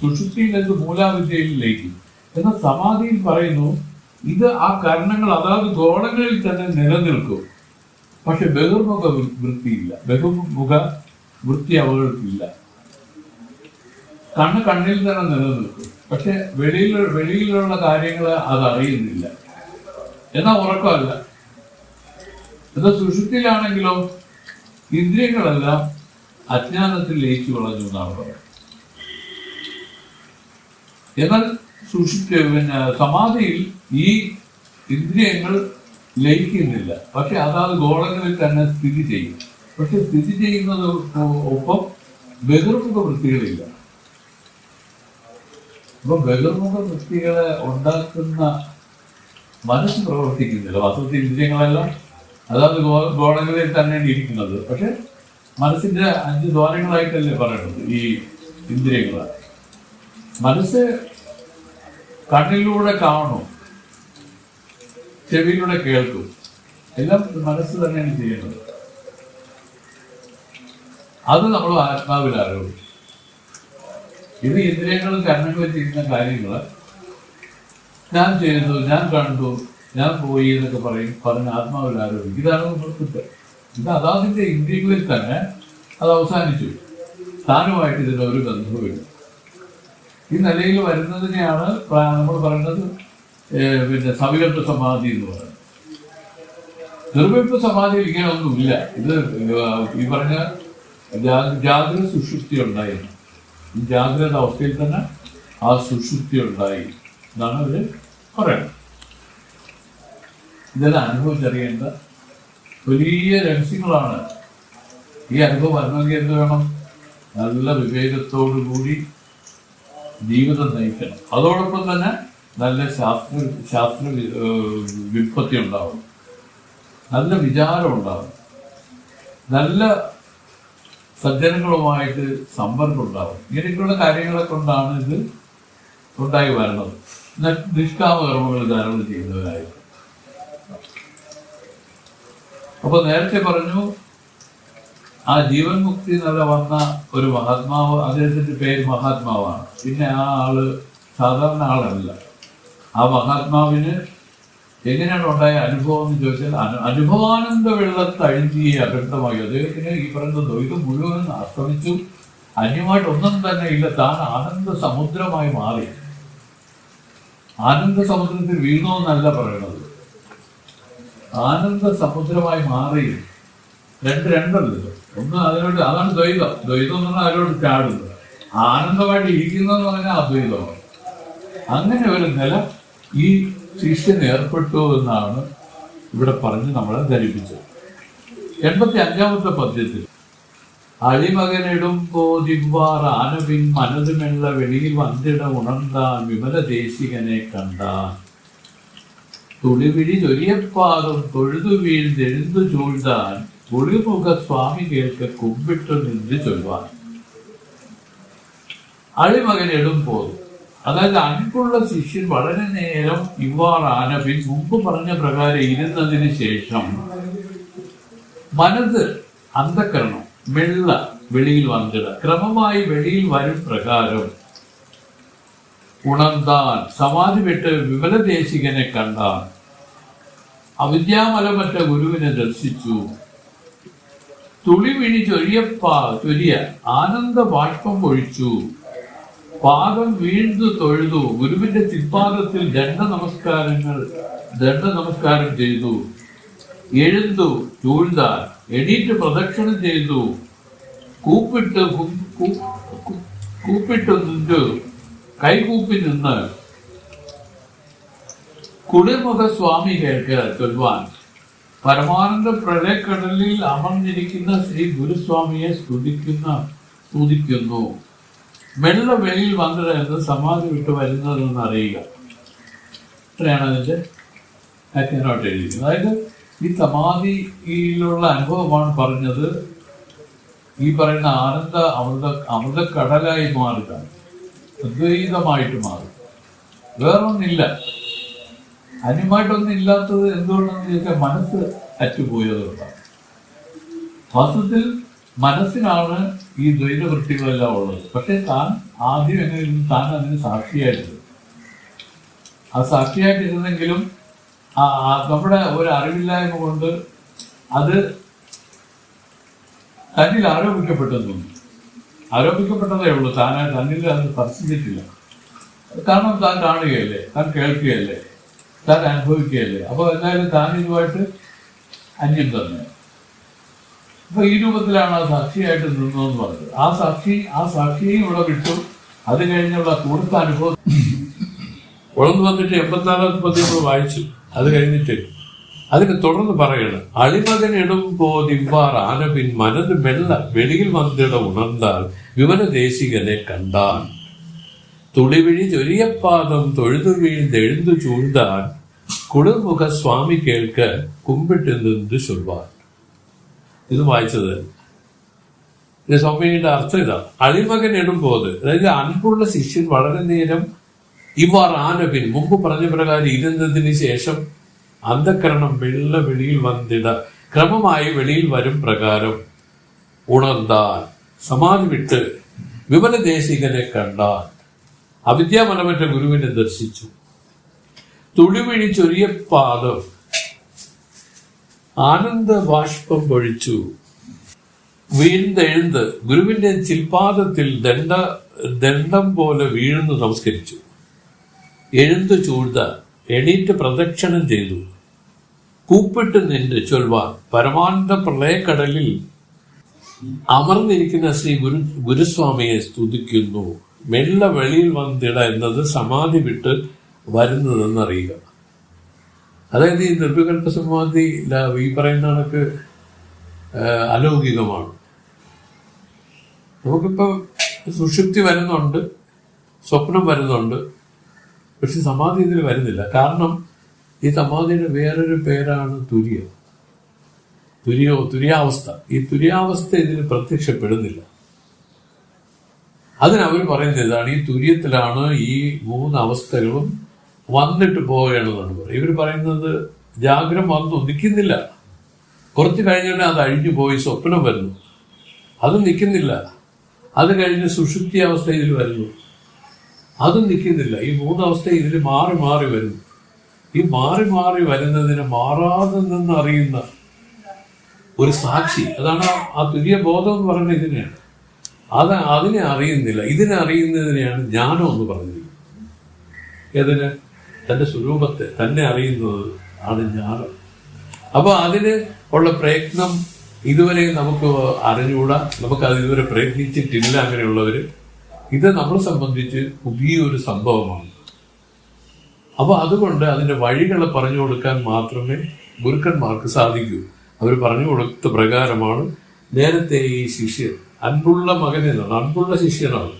സുഷുപ്തിയിൽ എന്ത് മൂലാവിദ്യയിൽ ലയിക്കും. എന്നാൽ സമാധിയിൽ പറയുന്നു ഇത് ആ കരണങ്ങൾ അതാത് ഗോളങ്ങളിൽ തന്നെ നിലനിൽക്കും. പക്ഷെ ബഹിർമുഖ വൃത്തിയില്ല, ബഹുമുഖ വൃത്തി അവകൾക്കില്ല. കണ്ണിൽ തന്നെ നിലനിൽക്കും. പക്ഷെ വെളിയിലുള്ള കാര്യങ്ങൾ അത് അറിയുന്നില്ല. എന്നാൽ ഉറക്കമല്ല. എന്നാൽ സുഷുപ്തിയിലാണെങ്കിലോ ഇന്ദ്രിയങ്ങളെല്ലാം അജ്ഞാനത്തിൽ ലയിച്ചു കളഞ്ഞു എന്നാണ് പറയുന്നത്. എന്നാൽ സമാധിയിൽ ഈ ഇന്ദ്രിയങ്ങൾ ലയിക്കുന്നില്ല. പക്ഷെ അതാത് ഗോളങ്ങളിൽ തന്നെ സ്ഥിതി ചെയ്യും. പക്ഷെ സ്ഥിതി ചെയ്യുന്നത് ഒപ്പം ബഹിർമുഖ വൃത്തികളില്ല. അപ്പൊ ബഹിർമുഖ വൃത്തികളെ ഉണ്ടാക്കുന്ന മനസ്സ് പ്രവർത്തിക്കുന്നില്ല. വാസ്തവത്തിൽ ഇന്ദ്രിയങ്ങളെല്ലാം അതാത് ഗോളങ്ങളിൽ തന്നെയാണ് ഇരിക്കുന്നത്. പക്ഷെ മനസ്സിന്റെ 5 ദ്വാരങ്ങളായിട്ടല്ലേ പറയുന്നത് ഈ ഇന്ദ്രിയങ്ങൾ. മനസ്സ് കണ്ണിലൂടെ കാണും, ചെവിയിലൂടെ കേൾക്കും, എല്ലാം മനസ്സ് തന്നെയാണ് ചെയ്യുന്നത്. അത് നമ്മൾ ആത്മാവിൽ അറിവും. ഇത് ഇന്ദ്രിയങ്ങളും കണ്ണുകളും ചെയ്യുന്ന കാര്യങ്ങൾ ഞാൻ ചെയ്തു, ഞാൻ കണ്ടു, ഞാൻ പോയി എന്നൊക്കെ പറഞ്ഞ് ആത്മാവിൽ ആരോപിക്കും. ഇതാണ് കുറ്റം. ഇത് അതാതിന്റെ ഇന്ദ്രിയങ്ങളിൽ തന്നെ അത് അവസാനിച്ചു. താനുമായിട്ട് ഇതിന് ഒരു ബന്ധവുമില്ല. ഈ നിലയിൽ വരുന്നതിനെയാണ് നമ്മൾ പറയുന്നത് സവികല്പ സമാധി എന്ന് പറയുന്നത്. നിർവികല്പ സമാധിയിൽ ഇങ്ങനെ ഒന്നുമില്ല. ഇത് ഈ പറഞ്ഞ ജാഗ്രത സുഷുപ്തി ഉണ്ടായിരുന്നു. ഈ ജാഗ്രത അവസ്ഥയിൽ തന്നെ ആ സുഷുപ്തി ഉണ്ടായി എന്നാണ് അവര് പറയുന്നത്. ഇതെല്ലാം അനുഭവിച്ചറിയേണ്ട വലിയ രഹസ്യങ്ങളാണ്. ഈ അനുഭവം വരണമെങ്കിൽ എന്ത് വേണം? നല്ല വിവേകത്തോടു കൂടി ജീവിതം നയിക്കണം. അതോടൊപ്പം തന്നെ നല്ല ശാസ്ത്ര വ്യുത്പത്തി ഉണ്ടാവും, നല്ല വിചാരം ഉണ്ടാവും, നല്ല സജ്ജനങ്ങളുമായിട്ട് സമ്പർക്കം ഉണ്ടാവും. ഇങ്ങനെയൊക്കെയുള്ള കാര്യങ്ങളെ കൊണ്ടാണ് ഇത് ഉണ്ടായി വരുന്നത്. നിഷ്കാമ കർമ്മങ്ങൾ ധാരാളം ചെയ്യുന്നവരായിരുന്നു. അപ്പൊ നേരത്തെ പറഞ്ഞു ആ ജീവൻ മുക്തി നില വന്ന ഒരു മഹാത്മാവ്, അദ്ദേഹത്തിന്റെ പേര് മഹാത്മാവാണ്. പിന്നെ ആ ആള് സാധാരണ ആളല്ല. ആ മഹാത്മാവിന് എങ്ങനെയാണ് ഉണ്ടായ അനുഭവം എന്ന് ചോദിച്ചാൽ അനുഭവാനന്ദ വെള്ളത്ത് അഴുതിയെ അകൃതമായി. അദ്ദേഹത്തിന് ഈ പറയുന്ന ദ്വൈതം മുഴുവൻ അസ്തമിച്ചു. അന്യമായിട്ട് ഒന്നും തന്നെ ഇല്ല. താൻ ആനന്ദ സമുദ്രമായി മാറി. ആനന്ദ സമുദ്രത്തിൽ വീണു എന്നല്ല പറയണത്, ആനന്ദ സമുദ്രമായി മാറി. രണ്ടല്ലോ. ഒന്ന് അതിനോട്, അതാണ് ദ്വൈതം. ദ്വൈതം എന്ന് പറഞ്ഞാൽ അതിനോട് ചാടുന്നത്. ആനന്ദമായിട്ട് ഇരിക്കുന്നതെന്ന് പറഞ്ഞാൽ അദ്വൈതമാണ്. അങ്ങനെ ഒരു നില ഈ ശിഷ്യൻ ഏർപ്പെട്ടു എന്നാണ് ഇവിടെ പറഞ്ഞ് നമ്മളെ ധരിപ്പിച്ചത്. 85-ാമത്തെ പദ്യത്തിൽ അളിമകനിടുമ്പോ ദിവാർ ആനവിൻ മനതുമെള്ള വെളിയിൽ വന്നിട ഉണർന്താൻ വിമല ദേശികനെ കണ്ടാൻ തുളിവിഴി ചൊരിയപ്പാതും തൊഴുതു വീഴ്ന്നെഴുന്നു ചൂഴ്ത്താൻ പുളിമുഖ സ്വാമി കേൾക്ക കുമ്പിട്ടു നിന്ന് ചൊല്ലുവാൻ. അളിമകനിടുമ്പോൾ, അതായത് അൻപുള്ള ശിഷ്യൻ വളരെ നേരം ഇവാർ ആനവിൻ മുമ്പ് പറഞ്ഞ പ്രകാരം ഇരുന്നതിന് ശേഷം മനത് അന്ധകരണം വെള്ള വെളിയിൽ വന്നിട ക്രമമായി വെളിയിൽ വരും പ്രകാരം ഉണർന്താൻ സമാധി വിട്ട് വിമലദേശികനെ കണ്ടാൻ അവിദ്യാമലമറ്റ ഗുരുവിനെ ദർശിച്ചു. തുളിവിഴി ചൊരിയ ആനന്ദ ബാഷ്പം പൊഴിച്ചു. പാദം വീഴ്ന്നു തൊഴുതു. ഗുരുവിന്റെ ചിപ്പാദത്തിൽ ദണ്ഡനമസ്കാരം ചെയ്തു. എഴുതു ചൂഴ്താൻ എണീറ്റ് പ്രദക്ഷിണം ചെയ്തു. കൂപ്പിട്ടു നിന്നു കൈകൂപ്പി നിന്ന് കുളിമുഖ സ്വാമി കേൾക്ക ചൊല്ലുവാൻ. പരമാനന്ദ പ്രളയക്കടലിൽ അമർന്നിരിക്കുന്ന ശ്രീ ഗുരുസ്വാമിയെ സ്തുതിക്കുന്നു. മെല്ലെ വെളിയിൽ വന്നിട എന്ന് സമാധി വിട്ട് വരുന്നതെന്ന് അറിയുക. ഇത്രയാണ് അതിന്റെ വ്യാഖ്യാനമായിട്ട് എഴുതിയിരിക്കുന്നത്. അതായത് ഈ സമാധിയിലുള്ള അനുഭവമാണ് പറഞ്ഞത്. ഈ പറയുന്ന ആനന്ദ അമൃതക്കടലായി മാറുക, അദ്വൈതമായിട്ട് മാറും. വേറൊന്നില്ല, അന്യമായിട്ടൊന്നും ഇല്ലാത്തത് എന്തുകൊണ്ടെന്ന് ചോദിച്ചാൽ മനസ്സ് അറ്റുപോയതുകൊണ്ടാണ്. വാസ്തവത്തിൽ മനസ്സിനാണ് ഈ ദ്വൈതവൃത്തികളെല്ലാം ഉള്ളത്. പക്ഷെ താൻ ആദ്യം എങ്ങനെയും താൻ അതിന് സാക്ഷിയായിട്ടിരുന്നു. ആ സാക്ഷിയായിട്ടിരുന്നെങ്കിലും നമ്മുടെ ഒരു അറിവില്ലായ്മ കൊണ്ട് അത് തന്നിൽ ആരോപിക്കപ്പെട്ടെന്നു. ആരോപിക്കപ്പെട്ടതേ ഉള്ളൂ, തന്നിൽ അത് സ്പർശിച്ചിട്ടില്ല. കാരണം താൻ കാണുകയല്ലേ, താൻ കേൾക്കുകയല്ലേ, താൻ അനുഭവിക്കുകയല്ലേ. അപ്പോൾ എന്തായാലും താൻ ഇതുമായിട്ട് അന്യം തന്നെ. അപ്പൊ ഈ രൂപത്തിലാണ് ആ സാക്ഷിയായിട്ട് നിന്നതെന്ന് പറഞ്ഞത്. ആ സാക്ഷിയെയും ഇവിടെ വിട്ടു. അത് കഴിഞ്ഞുള്ള കൂടുതൽ അനുഭവം ഉളർന്നു വന്നിട്ട് 84 പദ്യം വായിച്ചു. അത് കഴിഞ്ഞിട്ട് അതിന് തുടർന്ന് പറയണം, അളിമകനിടും പോതിവാർ ആനപിൻ മനത് മെല്ല വെളിയിൽ വന്നിട ഉണർന്നാൽ വിമല ദേശികനെ കണ്ടാൻ തുളിവിഴി ചൊരിയപ്പാദം തൊഴുതു വീഴ്ന്നെഴുതു ചൂഴ്ന്താൻ കുളിർമുഖ സ്വാമി കേൾക്ക കുമ്പിട്ട് നിന്ന് ചൊൽവാൻ. ഇത് വായിച്ചത് ഇത് സ്വാമിയുടെ അർത്ഥം ഇതാണ്. അളിമകൻ ഇടുമ്പോത്, അതായത് അൻപുള്ള ശിഷ്യൻ വളരെ നേരം ഇവർ ആനപിൻ മുമ്പ് പറഞ്ഞ പ്രകാരം ഇരുന്നതിന് ശേഷം അന്ധകരണം വെള്ള വെളിയിൽ വന്നിട ക്രമമായി വെളിയിൽ വരും പ്രകാരം ഉണർന്താൻ സമാധി വിട്ട് വിമല ദേശികനെ കണ്ടാൻ അവിദ്യാമലമറ്റ ഗുരുവിനെ ദർശിച്ചു. തുളിവിഴി ചൊരിയ പാദം ആനന്ദ ബാഷ്പം പൊഴിച്ചു. വീഴ്ന്നെഴുന്ന് ഗുരുവിന്റെ ചിൽപാദത്തിൽ ദണ്ഡം പോലെ വീഴുന്നു നമസ്കരിച്ചു. എഴുந்து ചൂഴ്ത എണീറ്റ് പ്രദക്ഷിണം ചെയ്തു. കൂപ്പിട്ട് നിന്ന് ചൊൽവാൻ പരമാനന്ദ പ്രളയക്കടലിൽ അമർന്നിരിക്കുന്ന ശ്രീ ഗുരുസ്വാമിയെ സ്തുതിക്കുന്നു. മെല്ലെ വെളിയിൽ വന്നിട എന്നത് സമാധി വിട്ട് വരുന്നതെന്നറിയുക. അതായത് ഈ നിർവികൽപ്പ സമാധി ഈ പറയുന്ന കണക്ക് അലൗകികമാണ്. നമുക്കിപ്പോ സുഷുപ്തി വരുന്നുണ്ട്, സ്വപ്നം വരുന്നുണ്ട്, പക്ഷെ സമാധി ഇതിൽ വരുന്നില്ല. കാരണം ഈ സമാധിയുടെ വേറൊരു പേരാണ് തുര്യാവസ്ഥ. ഈ തുര്യാവസ്ഥ ഇതിൽ പ്രത്യക്ഷപ്പെടുന്നില്ല. അതിനവർ പറയുന്നത് ഇതാണ്, ഈ തുര്യത്തിലാണ് ഈ 3 അവസ്ഥകളും വന്നിട്ട് പോവുകയാണെന്നാണ് പറയുന്നത്. ഇവർ പറയുന്നത് ജാഗ്രം വന്നു നിൽക്കുന്നില്ല, കുറച്ച് കഴിഞ്ഞാൽ അത് അഴിഞ്ഞു പോയി സ്വപ്നം വരുന്നു, അത് നിൽക്കുന്നില്ല. അത് കഴിഞ്ഞ് സുഷുപ്തി അവസ്ഥ ഇതിൽ വരുന്നു, അതും നിൽക്കുന്നില്ല. ഈ 3 അവസ്ഥ ഇതിൽ മാറി മാറി വരുന്നു. ഈ മാറി മാറി വരുന്നതിന് മാറാതെ നിന്ന് അറിയുന്ന ഒരു സാക്ഷി, അതാണ് ആ തുര്യ ബോധം എന്ന് പറയുന്നത്. ഇതിനെയാണ് അതിനെ അറിയുന്നില്ല. ഇതിനെ അറിയുന്നതിനെയാണ് ജ്ഞാനം എന്ന് പറഞ്ഞത്. ഏതിന്? തന്റെ സ്വരൂപത്തെ തന്നെ അറിയുന്നത് ആണ് ജ്ഞാനം. അപ്പൊ അതിന് ഉള്ള പ്രയത്നം ഇതുവരെ നമുക്ക് അറിഞ്ഞുകൂടാ, നമുക്കത് ഇതുവരെ പ്രയത്നിച്ചിട്ടില്ല. അങ്ങനെയുള്ളവര് ഇത് നമ്മളെ സംബന്ധിച്ച് പുതിയൊരു സംഭവമാണ്. അപ്പൊ അതുകൊണ്ട് അതിന്റെ വഴികളെ പറഞ്ഞു കൊടുക്കാൻ മാത്രമേ ഗുരുക്കന്മാർക്ക് സാധിക്കൂ. അവർ പറഞ്ഞു കൊടുത്ത പ്രകാരമാണ് നേരത്തെ ഈ ശിഷ്യൻ അൻപുള്ള മകനെന്നാണ്, അൻപുള്ള ശിഷ്യനാണ്.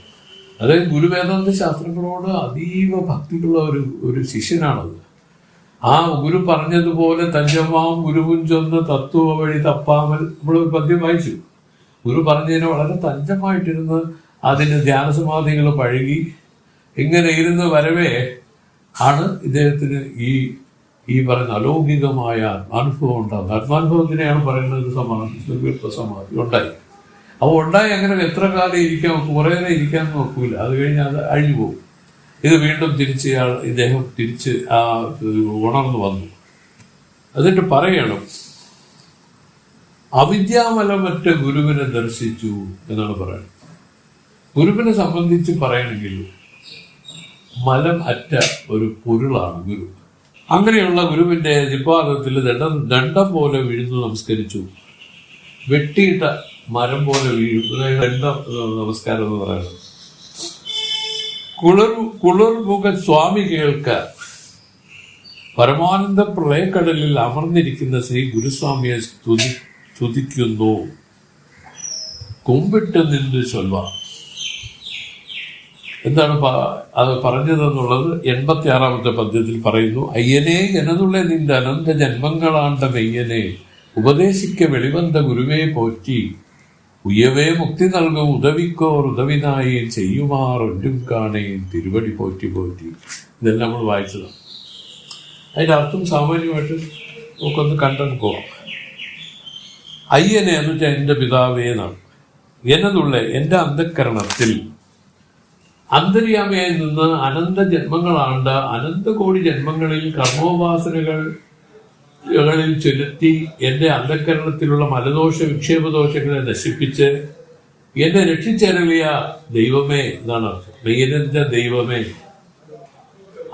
അതായത് ഗുരുവേദാന്ത ശാസ്ത്രങ്ങളോട് അതീവ ഭക്തിയുള്ള ഒരു ശിഷ്യനാണത്. ആ ഗുരു പറഞ്ഞതുപോലെ തഞ്ചമാം ഗുരുവും ചൊന്ന് തത്വ വഴി തപ്പാമൽ നമ്മളൊരു പദ്യം വായിച്ചു. ഗുരു പറഞ്ഞതിന് വളരെ തഞ്ചമായിട്ടിരുന്ന് അതിന് ധ്യാനസമാധികൾ പഴകി ഇങ്ങനെ ഇരുന്ന് വരവേ ആണ് ഇദ്ദേഹത്തിന് ഈ പറയുന്ന അലൗകികമായ ആത്മാനുഭവം ഉണ്ടാകുന്നത്. ആത്മാനുഭവത്തിനെയാണ് പറയുന്നത് സമാധി ഉണ്ടായി. അപ്പോൾ ഉണ്ടായി അങ്ങനെ എത്ര കാലം ഇരിക്കാൻ നോക്കും, കുറേ നേരം ഇരിക്കാൻ നോക്കൂല. അത് കഴിഞ്ഞ് അത് അഴിഞ്ഞു പോകും. ഇത് വീണ്ടും ഇദ്ദേഹം തിരിച്ച് ഉണർന്നു വന്നു. എന്നിട്ട് പറയണം, അവിദ്യാമലമറ്റ ഗുരുവിനെ ദർശിച്ചു എന്നാണ് പറയുന്നത്. ഗുരുവിനെ സംബന്ധിച്ച് പറയണമെങ്കിൽ മലം അറ്റ ഒരു പൊരുളാണ് ഗുരു. അങ്ങനെയുള്ള ഗുരുവിന്റെ ജിപാദത്തിൽ ദണ്ഡം പോലെ വീഴുന്നു നമസ്കരിച്ചു. വെട്ടിയിട്ട മരം പോലെ വീഴും, ദണ്ഡം നമസ്കാരം എന്ന് പറയുന്നത്. കുളിർമുഖ സ്വാമി കേൾക്ക പരമാനന്ദ പ്രളയക്കടലിൽ അമർന്നിരിക്കുന്ന ശ്രീ ഗുരുസ്വാമിയെ സ്തുതിക്കുന്നു. കുമ്പിട്ട് നിന്ന് ചൊൽവാം. എന്താണ് അത് പറഞ്ഞതെന്നുള്ളത് 86-ാമത്തെ പദ്യത്തിൽ പറയുന്നു. അയ്യനെ എനതുള്ള നിന്റെ അനന്ത ജന്മങ്ങളാണ്ട മെയ്യനെ ഉപദേശിക്ക വെളിവந்த ഗുരുവേ പോറ്റി ഉയവേ മുക്തി നൽകും ഉദവിക്കോർ ഉദവിനായി ചെയ്യുമാർ ഒന്നും കാണേൻ തിരുവടി പോറ്റി പോറ്റി. ഇതെല്ലാം നമ്മൾ വായിച്ചതാണ്. അതിൻ്റെ അർത്ഥം സാമാന്യമായിട്ട് നമുക്കൊന്ന് കണ്ടു പോവാം. അയ്യനെ എന്ന് വെച്ചാൽ എന്റെ പിതാവേ എന്നാണ്. എന്നതുള്ള എന്റെ അന്ധക്കരണത്തിൽ അന്തര്യാമയായി നിന്ന് അനന്ത ജന്മങ്ങളാണ്ട അനന്തകോടി ജന്മങ്ങളിൽ കർമ്മോപാസനകളിൽ ചൊലുത്തി എന്റെ അന്ധക്കരണത്തിലുള്ള മലദോഷ വിക്ഷേപദോഷങ്ങളെ നശിപ്പിച്ച് എന്നെ രക്ഷിച്ചരളിയ ദൈവമേ എന്നാണ് അർത്ഥം. മെയ്യനെന്റെ ദൈവമേ,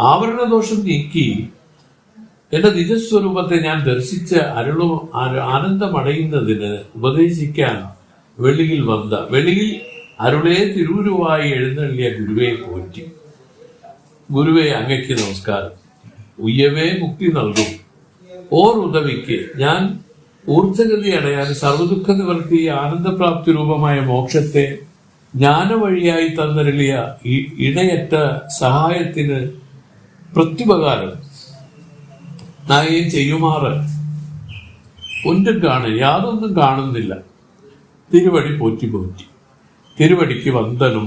ആവരണദോഷം നീക്കി എന്റെ നിജസ്വരൂപത്തെ ഞാൻ ദർശിച്ച് ആനന്ദമടയുന്നതിന് ഉപദേശിക്കാൻ വെളിയിൽ അരുളേ തിരുവുരുവായി എഴുന്നള്ളിയ ഗുരുവെ പോറ്റി. ഗുരുവെ, അങ്ങയ്ക്ക് നമസ്കാരം. ഉയ്യവേ മുക്തി നൽകും ഓർ ഉദവിക്ക് ഞാൻ ഊർജ്ജഗതി അടയാൻ സർവദുഃഖ നിവർത്തി ആനന്ദപ്രാപ്തി രൂപമായ മോക്ഷത്തെ ജ്ഞാനവഴിയായി തന്നരളിയ ഇണയറ്റ സഹായത്തിന് പ്രത്യുപകാരം നായയും ചെയ്യുമാറ് ഒന്നും യാതൊന്നും കാണുന്നില്ല. തിരുവടി പോറ്റി തിരുവടിക്ക് വന്ദനം.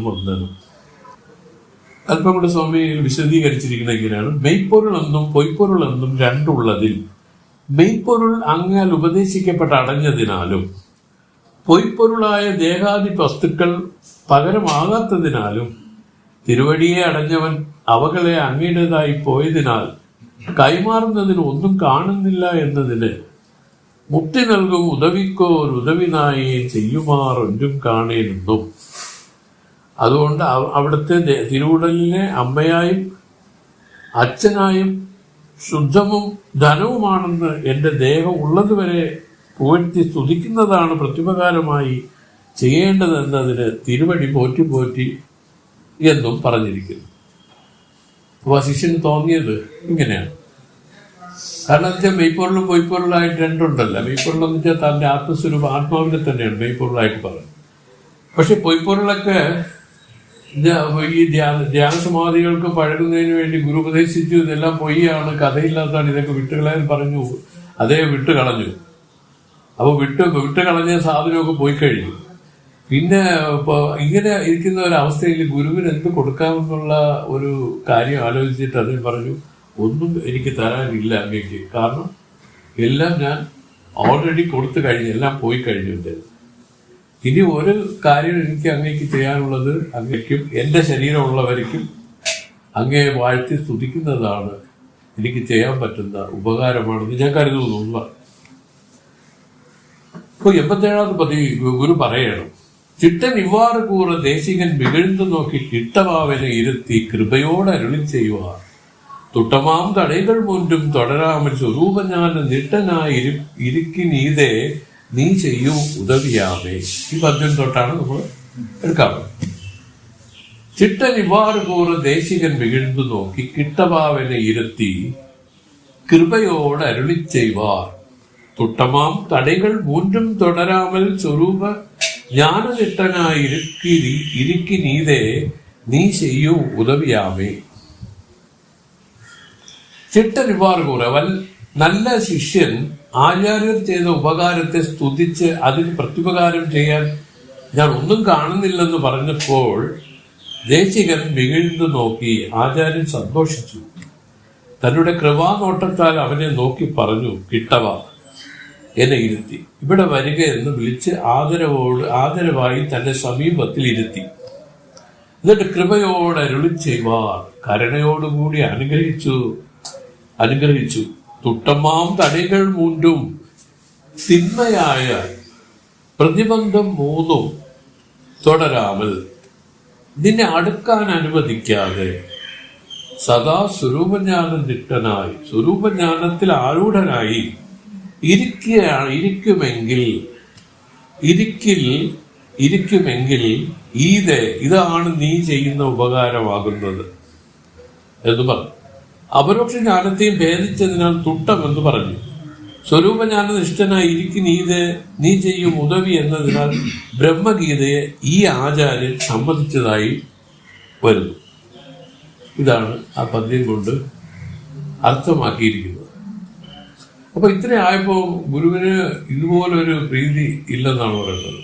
അല്പം കൂടെ സ്വാമി വിശദീകരിച്ചിരിക്കുന്ന ഇങ്ങനെയാണ്: മെയ്പ്പൊരുളെന്നും പൊയ്പ്പൊരുളെന്നും രണ്ടുള്ളതിൽ മെയ്പ്പൊരുൾ അങ്ങാൽ ഉപദേശിക്കപ്പെട്ട് അടഞ്ഞതിനാലും പൊയ്പ്പൊരുളായ ദേഹാദി വസ്തുക്കൾ പകരമാകാത്തതിനാലും തിരുവടിയെ അടഞ്ഞവൻ അവകളെ അങ്ങയുടേതായി പോയതിനാൽ കൈമാറുന്നതിന് ഒന്നും കാണുന്നില്ല എന്നതിന് മുക്തി നൽകും ഉദവിക്കോ ഒരു ഉദവിനായി ചെയ്യുമാർ ഒന്നും കാണേനെന്നും. അതുകൊണ്ട് അവിടുത്തെ തിരുവുടലിനെ അമ്മയായും അച്ഛനായും ശുദ്ധവും ധനവുമാണെന്ന് എന്റെ ദേഹം ഉള്ളതുവരെ പുകഴ്ത്തി സ്തുതിക്കുന്നതാണ് പ്രത്യുപകാരമായി ചെയ്യേണ്ടതെന്നതിന് തിരുവടി പോറ്റി എന്നും പറഞ്ഞിരിക്കുന്നു. അപ്പോൾ ശിഷ്യന് തോന്നിയത് ഇങ്ങനെയാണ്. കാരണം വെച്ചാൽ മെയ്പ്പൊരുളും പൊയ്പ്പൊരുളായിട്ട് രണ്ടുണ്ടല്ലോ. മെയ്പ്പൊരുളെന്ന് വെച്ചാൽ തന്റെ ആത്മസ്വരൂപം ആത്മാവിനെ തന്നെയാണ് മെയ്പ്പൊരുളായിട്ട് പറയുന്നത്. പക്ഷെ പൊയ്പ്പൊരുളൊക്കെ ഈ ധ്യാനസമാധികൾക്ക് പഴകുന്നതിന് വേണ്ടി ഗുരു ഉപദേശിച്ചു, ഇതെല്ലാം പൊയ്യാണ്, കഥയില്ലാത്തതാണ്, ഇതൊക്കെ വിട്ടുകളയാൻ പറഞ്ഞു. അതേ വിട്ടുകളഞ്ഞു. അപ്പൊ വിട്ടുകളഞ്ഞ സാധനമൊക്കെ പോയി കഴിഞ്ഞു. പിന്നെ ഇങ്ങനെ ഇരിക്കുന്ന ഒരവസ്ഥയിൽ ഗുരുവിന് എന്ത് കൊടുക്കാമെന്നുള്ള ഒരു കാര്യം ആലോചിച്ചിട്ട് അദ്ദേഹം പറഞ്ഞു, ഒന്നും എനിക്ക് തരാനില്ല അങ്ങേക്ക്. കാരണം എല്ലാം ഞാൻ ഓൾറെഡി കൊടുത്തു കഴിഞ്ഞു, എല്ലാം പോയി കഴിഞ്ഞിട്ടുണ്ട്. ഇനി ഒരു കാര്യം എനിക്ക് അങ്ങേക്ക് ചെയ്യാനുള്ളത്, അങ്ങേക്കും എൻ്റെ ശരീരമുള്ളവർക്കും അങ്ങേ വാഴ്ത്തി സ്തുതിക്കുന്നതാണ് എനിക്ക് ചെയ്യാൻ പറ്റുന്ന ഉപകാരമാണെന്ന് ഞാൻ കരുതുന്നു. ഇപ്പോൾ 87ാമത് പതി ഗുരു പറയണം: ചിട്ടൻ ഇவ்வாறு കൂറ ദേശികൻ മികഴ്ന്നു നോക്കി കിട്ടവാവനെ ഇരുത്തി കൃപയോടെ അരുളി ചെയ്യുവാർ തുട്ടമാം തടൈകൾ മുൻപും തുടരാമൻ സ്വരൂപജ്ഞാന നിട്ടനായി ഇരിക്കി നീതേ നീ ചെയ്യൂ ഉദവിയാമേ. ഈ പദ്യം തൊട്ടാണ് നമ്മൾ എടുക്കാറുള്ളത്. ചിട്ടൻ ഇவ்வாறு കൂറ ദേശികൻ മികഴ്ന്നു നോക്കി കിട്ടവാവനെ ഇരുത്തി കൃപയോടെ അരുളി ചെയ്യുവാർ തുട്ടമാം തടൈകൾ മൂന്നും തുടരാമൽ സ്വരൂപ ജ്ഞാനനിട്ടനായി ഇരിക്കി നീതേ നീ ചെയ്യൂ ഉദവിയാമേ. ചിട്ടൻ ഇவ்வாறு കൂറ, നല്ല ശിഷ്യൻ ആചാര്യർ ചെയ്ത ഉപകാരത്തെ സ്തുതിച്ച് അതിന് പ്രത്യുപകാരം ചെയ്യാൻ ഞാൻ ഒന്നും കാണുന്നില്ലെന്ന് പറഞ്ഞപ്പോൾ ദേശികൻ മികഴ്ന്നു നോക്കി. ആചാര്യൻ സന്തോഷിച്ചു. തന്നുടെ കൃപാനോട്ടത്താൽ അവനെ നോക്കി പറഞ്ഞു: കിട്ടവ, എന്നെ ഇരുത്തി ഇവിടെ വരിക എന്ന് വിളിച്ച് ആദരവായി തന്റെ സമീപത്തിൽ ഇരുത്തി. എന്നിട്ട് കൃപയോടെ അരുളി ചെയ്യുവാർ കരുണയോടുകൂടി അനുഗ്രഹിച്ചു തുട്ടമാം തടൈകൾ മൂന്നും തിന്മയായ പ്രതിബന്ധം മൂന്നും തുടരാമൽ നിന്നെ അടുക്കാൻ അനുവദിക്കാതെ സദാ സ്വരൂപജ്ഞാനം നിട്ടനായി സ്വരൂപജ്ഞാനത്തിൽ ആരൂഢനായി ഇരിക്കുമെങ്കിൽ ഇതാണ് നീ ചെയ്യുന്ന ഉപകാരമാകുന്നത് എന്ന് പറഞ്ഞു. അപരോക്ഷ ജ്ഞാനത്തെയും ഭേദിച്ചതിനാൽ തുട്ടം എന്ന് പറഞ്ഞു. സ്വരൂപജ്ഞാന നിഷ്ഠനായി നീ ചെയ്യും ഉദവി എന്നതിനാൽ ബ്രഹ്മഗീതയെ ഈ ആചാര്യൻ സമ്മതിച്ചതായി വരുന്നു. ഇതാണ് ആ പദ്യം കൊണ്ട് അർത്ഥമാക്കിയിരിക്കുന്നത്. അപ്പൊ ഇത്ര ആയപ്പോ ഗുരുവിന് ഇതുപോലൊരു പ്രീതി ഇല്ലെന്നാണ് പറയുന്നത്.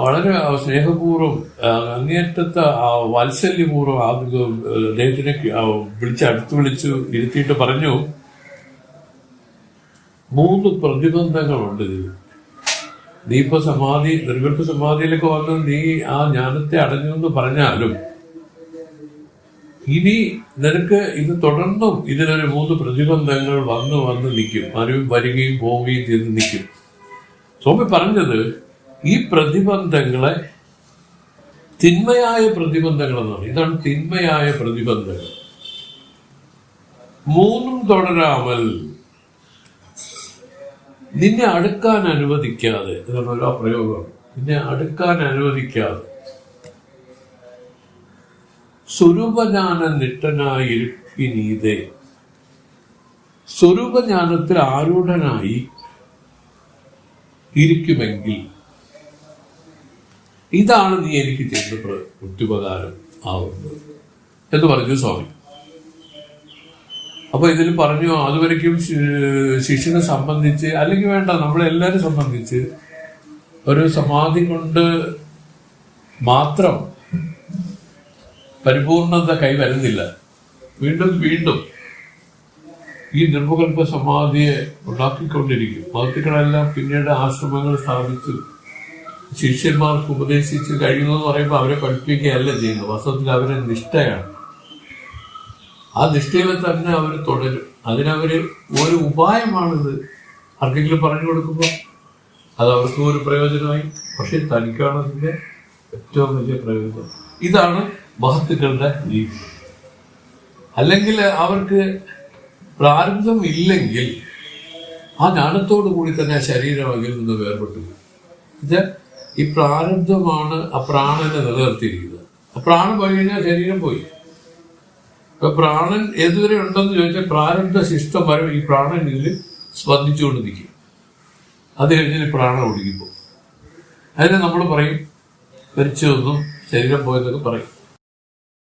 വളരെ സ്നേഹപൂർവ്വം അങ്ങേറ്റത്തെ വാത്സല്യപൂർവ്വം അദ്ദേഹത്തിനെ അടുത്ത് വിളിച്ചു ഇരുത്തിയിട്ട് പറഞ്ഞു: 3 പ്രതിബന്ധങ്ങളുണ്ട് ഇതിൽ. നീ ഇപ്പൊ നിർവികൽപ്പ സമാധിയിലൊക്കെ വന്ന് നീ ആ ജ്ഞാനത്തെ അടഞ്ഞു എന്ന് പറഞ്ഞാലും ഇനി നിനക്ക് ഇത് തുടർന്നും ഇതിനൊരു 3 പ്രതിബന്ധങ്ങൾ വന്ന് നിൽക്കും. ആരും വരികയും പോവുകയും ചെയ്ത് നിൽക്കും. സ്വാമി പറഞ്ഞത് ഈ പ്രതിബന്ധങ്ങളെ തിന്മയായ പ്രതിബന്ധങ്ങൾ എന്നാണ്. ഇതാണ് തിന്മയായ പ്രതിബന്ധങ്ങൾ. 3 തുടരാമൽ, നിന്നെ അടുക്കാൻ അനുവദിക്കാതെ, ഇതാണ് ഒരു പ്രയോഗമാണ്. നിന്നെ അടുക്കാൻ അനുവദിക്കാതെ സ്വരൂപജ്ഞാന നിട്ടനായിരിപ്പിനീതേ, സ്വരൂപജ്ഞാനത്തിൽ ആരൂഢനായി ഇരിക്കുമെങ്കിൽ ഇതാണ് നീ എനിക്ക് ചെയ്ത പ്രത്യുപകാരം ആവുന്നത് എന്ന് പറഞ്ഞു സ്വാമി. അപ്പൊ ഇതിൽ പറഞ്ഞു അതുവരയ്ക്കും ശിഷ്യനെ സംബന്ധിച്ച്, അല്ലെങ്കിൽ വേണ്ട, നമ്മളെല്ലാരും സംബന്ധിച്ച് ഒരു സമാധി കൊണ്ട് മാത്രം പരിപൂർണത കൈവരുന്നില്ല. വീണ്ടും വീണ്ടും ഈ നിർവികൽപ്പ സമാധിയെ ഉണ്ടാക്കിക്കൊണ്ടിരിക്കും. മഹത്തുക്കളെല്ലാം പിന്നീട് ആശ്രമങ്ങൾ സ്ഥാപിച്ചു ശിഷ്യന്മാർക്ക് ഉപദേശിച്ച് കഴിയുന്നു എന്ന് പറയുമ്പോൾ അവരെ പഠിപ്പിക്കുകയല്ല ചെയ്യുന്നത്. വാസ്തവത്തിൽ അവരെ നിഷ്ഠയാണ്. ആ നിഷ്ഠയിൽ തന്നെ അവർ തുടരും. അതിനവര് ഒരു ഉപായമാണിത്. ആർക്കെങ്കിലും പറഞ്ഞു കൊടുക്കുമ്പോൾ അത് അവർക്ക് ഒരു പ്രയോജനമായി. പക്ഷെ തനിക്കാണ് അതിന്റെ ഏറ്റവും വലിയ പ്രയോജനം. ഇതാണ് മഹത്തുക്കളുടെ രീതി. അല്ലെങ്കിൽ അവർക്ക് പ്രാരബ്ധം ഇല്ലെങ്കിൽ ആ ജ്ഞാനത്തോടു കൂടി തന്നെ ആ ശരീരം അതിൽ നിന്ന് വേർപെട്ടു. ഇത് ഈ പ്രാരബ്ധമാണ് ആ പ്രാണനെ നിലനിർത്തിയിരിക്കുന്നത്. ആ പ്രാണൻ പോയി കഴിഞ്ഞാൽ ശരീരം പോയി. ഇപ്പൊ പ്രാണൻ ഏതുവരെ ഉണ്ടെന്ന് ചോദിച്ചാൽ പ്രാരബ്ധ ശിഷ്ടം വരെ ഈ പ്രാണൻ ഇതിൽ സ്പന്ദിച്ചുകൊണ്ട് നിൽക്കും. അത് കഴിഞ്ഞാൽ പ്രാണൻ ഒടുങ്ങിപ്പോ. അതിനെ നമ്മൾ പറയും മരിച്ചതൊന്നും ശരീരം പോയതൊക്കെ പറയും.